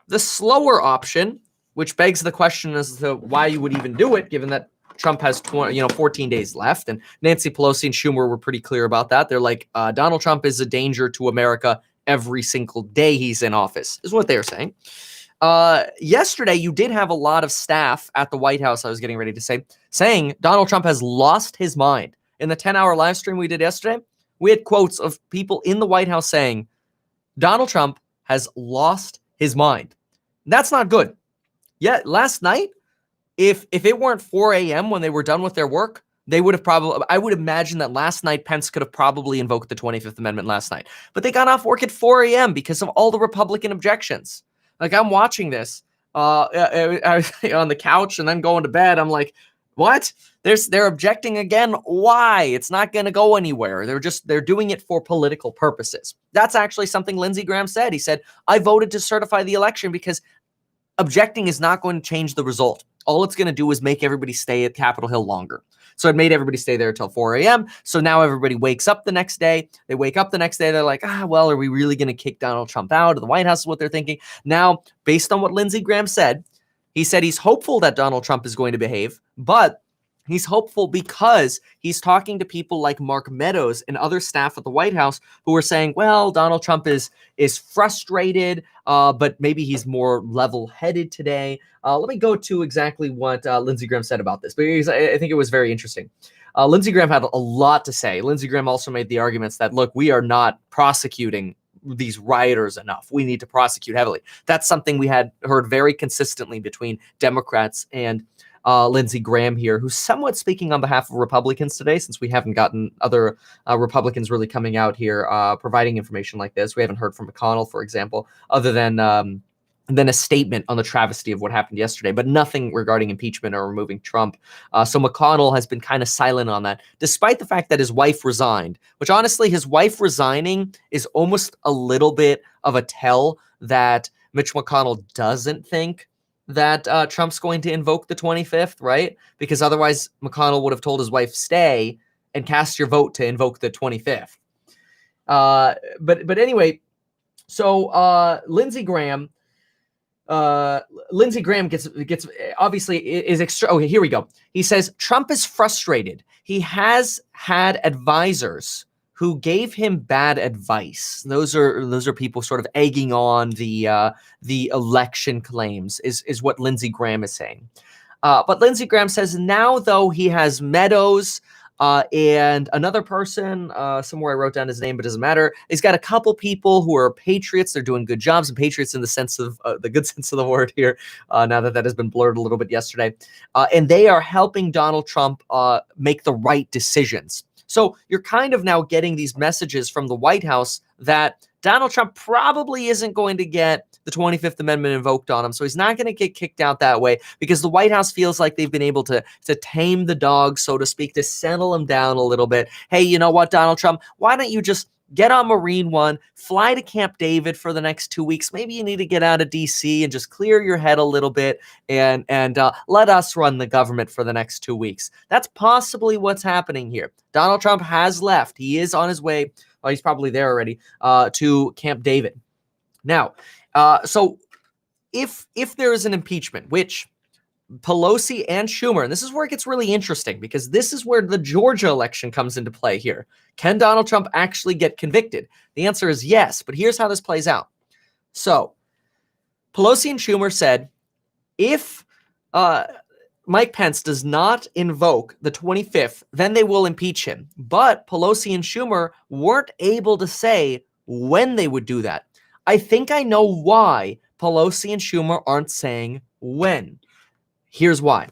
The slower option, which begs the question as to why you would even do it, given that Trump has 14 days left, and Nancy Pelosi and Schumer were pretty clear about that. They're like, Donald Trump is a danger to America every single day he's in office, is what they're saying. Yesterday, you did have a lot of staff at the White House, I was getting ready to say, saying Donald Trump has lost his mind. In the 10-hour live stream we did yesterday, we had quotes of people in the White House saying, Donald Trump has lost his mind. That's not good. Yet last night, if it weren't 4 a.m. when they were done with their work, they would have probably, I would imagine that last night Pence could have probably invoked the 25th Amendment last night. But they got off work at 4 a.m. because of all the Republican objections. Like, I'm watching this I on the couch and then going to bed. I'm like, what? They're objecting again. Why? It's not going to go anywhere. They're doing it for political purposes. That's actually something Lindsey Graham said. He said, I voted to certify the election because objecting is not going to change the result. All it's going to do is make everybody stay at Capitol Hill longer. So it made everybody stay there until 4 a.m. So now everybody wakes up the next day. They wake up the next day. They're like, well, are we really going to kick Donald Trump out of the White House? Is what they're thinking. Now, based on what Lindsey Graham said, he said he's hopeful that Donald Trump is going to behave, but he's hopeful because he's talking to people like Mark Meadows and other staff at the White House who are saying, well, Donald Trump is frustrated, but maybe he's more level-headed today. Let me go to exactly what Lindsey Graham said about this, because I think it was very interesting. Lindsey Graham had a lot to say. Lindsey Graham also made the arguments that, look, we are not prosecuting these rioters enough. We need to prosecute heavily. That's something we had heard very consistently between Democrats and Lindsey Graham here, who's somewhat speaking on behalf of Republicans today, since we haven't gotten other Republicans really coming out here providing information like this. We haven't heard from McConnell, for example, other than a statement on the travesty of what happened yesterday, but nothing regarding impeachment or removing Trump. So McConnell has been kind of silent on that, despite the fact that his wife resigned, which honestly, his wife resigning is almost a little bit of a tell that Mitch McConnell doesn't think that Trump's going to invoke the 25th, right? Because otherwise McConnell would have told his wife, stay and cast your vote to invoke the 25th. But anyway, so Lindsey Graham gets obviously is extra. Okay, here we go. He says Trump is frustrated. He has had advisors who gave him bad advice. Those are people sort of egging on the election claims is what Lindsey Graham is saying. But Lindsey Graham says now, though, he has Meadows and another person, somewhere I wrote down his name, but it doesn't matter. He's got a couple people who are patriots. They're doing good jobs, and patriots in the sense of the good sense of the word here, now that has been blurred a little bit yesterday. And they are helping Donald Trump make the right decisions. So you're kind of now getting these messages from the White House that Donald Trump probably isn't going to get the 25th Amendment invoked on him. So he's not going to get kicked out that way because the White House feels like they've been able to tame the dog, so to speak, to settle him down a little bit. Hey, you know what, Donald Trump, why don't you just get on Marine One, fly to Camp David for the next 2 weeks. Maybe you need to get out of DC and just clear your head a little bit and let us run the government for the next 2 weeks. That's possibly what's happening here. Donald Trump has left. He is on his way. Well, he's probably there already to Camp David. Now, so if there is an impeachment, which Pelosi and Schumer, and this is where it gets really interesting because this is where the Georgia election comes into play here. Can Donald Trump actually get convicted? The answer is yes, but here's how this plays out. So Pelosi and Schumer said, if Mike Pence does not invoke the 25th, then they will impeach him. But Pelosi and Schumer weren't able to say when they would do that. I think I know why Pelosi and Schumer aren't saying when. Here's why.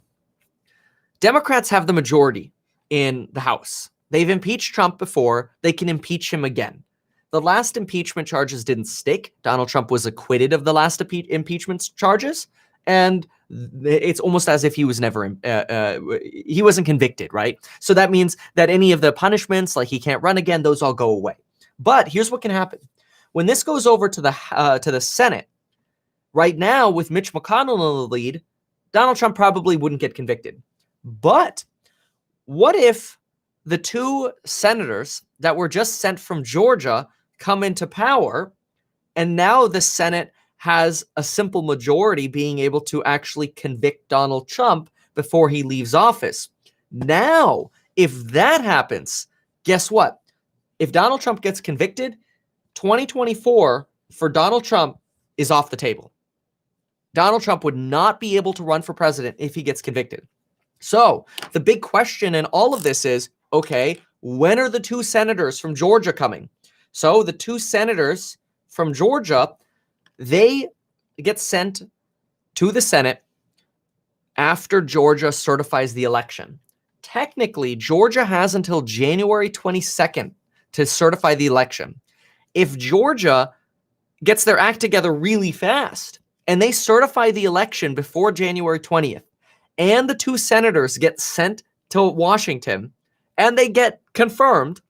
Democrats have the majority in the House. They've impeached Trump before. They can impeach him again. The last impeachment charges didn't stick. Donald Trump was acquitted of the last impeachment charges. And it's almost as if he was never, he wasn't convicted, right? So that means that any of the punishments, like he can't run again, those all go away. But here's what can happen. When this goes over to the Senate, right now with Mitch McConnell in the lead, Donald Trump probably wouldn't get convicted. But what if the two senators that were just sent from Georgia come into power, and now the Senate has a simple majority being able to actually convict Donald Trump before he leaves office? Now, if that happens, guess what? If Donald Trump gets convicted, 2024 for Donald Trump is off the table. Donald Trump would not be able to run for president if he gets convicted. So the big question in all of this is, okay, when are the two senators from Georgia coming? So the two senators from Georgia, they get sent to the Senate after Georgia certifies the election. Technically, Georgia has until January 22nd to certify the election. If Georgia gets their act together really fast and they certify the election before January 20th, and the two senators get sent to Washington, and they get confirmed,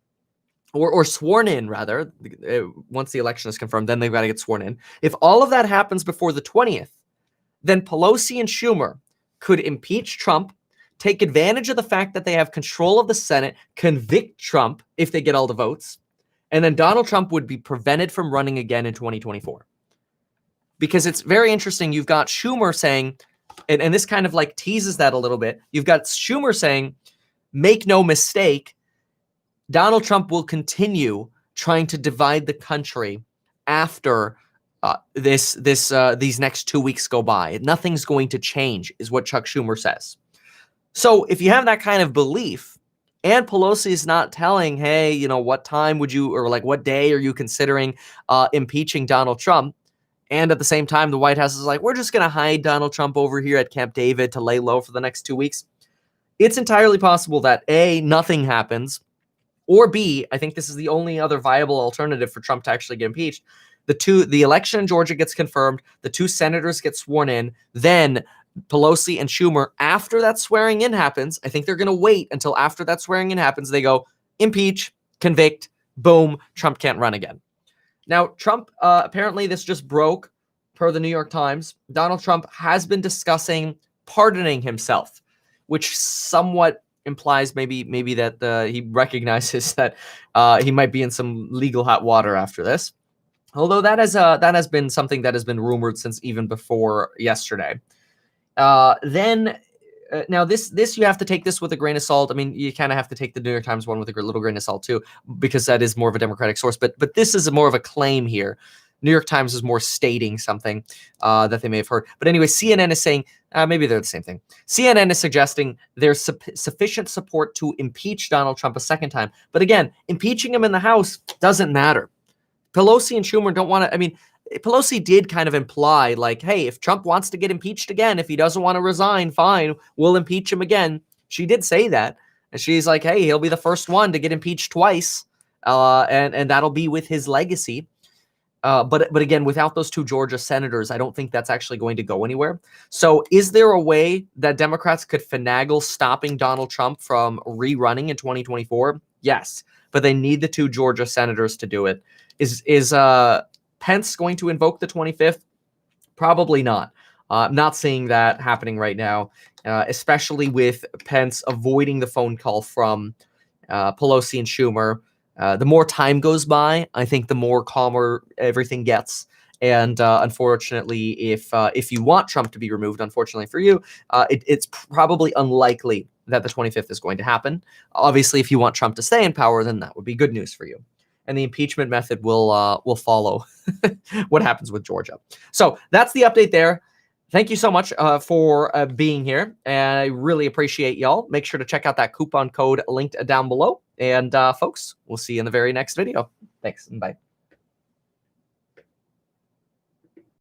or sworn in, rather, once the election is confirmed, then they've got to get sworn in. If all of that happens before the 20th, then Pelosi and Schumer could impeach Trump, take advantage of the fact that they have control of the Senate, convict Trump if they get all the votes, and then Donald Trump would be prevented from running again in 2024. Because it's very interesting. You've got Schumer saying, and this kind of like teases that a little bit. You've got Schumer saying, make no mistake, Donald Trump will continue trying to divide the country after these next 2 weeks go by. Nothing's going to change, is what Chuck Schumer says. So if you have that kind of belief, and Pelosi is not telling, hey, you know, what time would you, or like what day are you considering impeaching Donald Trump? And at the same time, the White House is like, we're just going to hide Donald Trump over here at Camp David to lay low for the next 2 weeks. It's entirely possible that A, nothing happens, or B, I think this is the only other viable alternative for Trump to actually get impeached. The election in Georgia gets confirmed, the two senators get sworn in, then Pelosi and Schumer, after that swearing in happens, I think they're going to wait until after that swearing in happens, they go impeach, convict, boom, Trump can't run again. Now, Trump, apparently this just broke per the New York Times. Donald Trump has been discussing pardoning himself, which somewhat implies maybe that he recognizes that he might be in some legal hot water after this. Although that has been something that has been rumored since even before yesterday. Now this you have to take this with a grain of salt. I mean, you kind of have to take the New York Times one with a little grain of salt too, because that is more of a Democratic source. But this is more of a claim here. New York Times is more stating something that they may have heard. But anyway, CNN is saying maybe they're the same thing. CNN is suggesting there's sufficient support to impeach Donald Trump a second time. But again, impeaching him in the House doesn't matter. Pelosi and Schumer don't want to. I mean, Pelosi did kind of imply like, hey, if Trump wants to get impeached again, if he doesn't want to resign, fine, we'll impeach him again. She did say that. And she's like, hey, he'll be the first one to get impeached twice, and that'll be with his legacy. But again, without those 2 Georgia senators, I don't think that's actually going to go anywhere. So is there a way that Democrats could finagle stopping Donald Trump from rerunning in 2024? Yes, but they need the 2 Georgia senators to do it. Is Pence going to invoke the 25th? Probably not. I'm not seeing that happening right now, especially with Pence avoiding the phone call from Pelosi and Schumer. The more time goes by, I think the more calmer everything gets. And unfortunately, if you want Trump to be removed, unfortunately for you, it's probably unlikely that the 25th is going to happen. Obviously, if you want Trump to stay in power, then that would be good news for you. And the impeachment method will follow what happens with Georgia. So that's the update there. Thank you so much for being here. And I really appreciate y'all. Make sure to check out that coupon code linked down below. And folks, we'll see you in the very next video. Thanks and bye.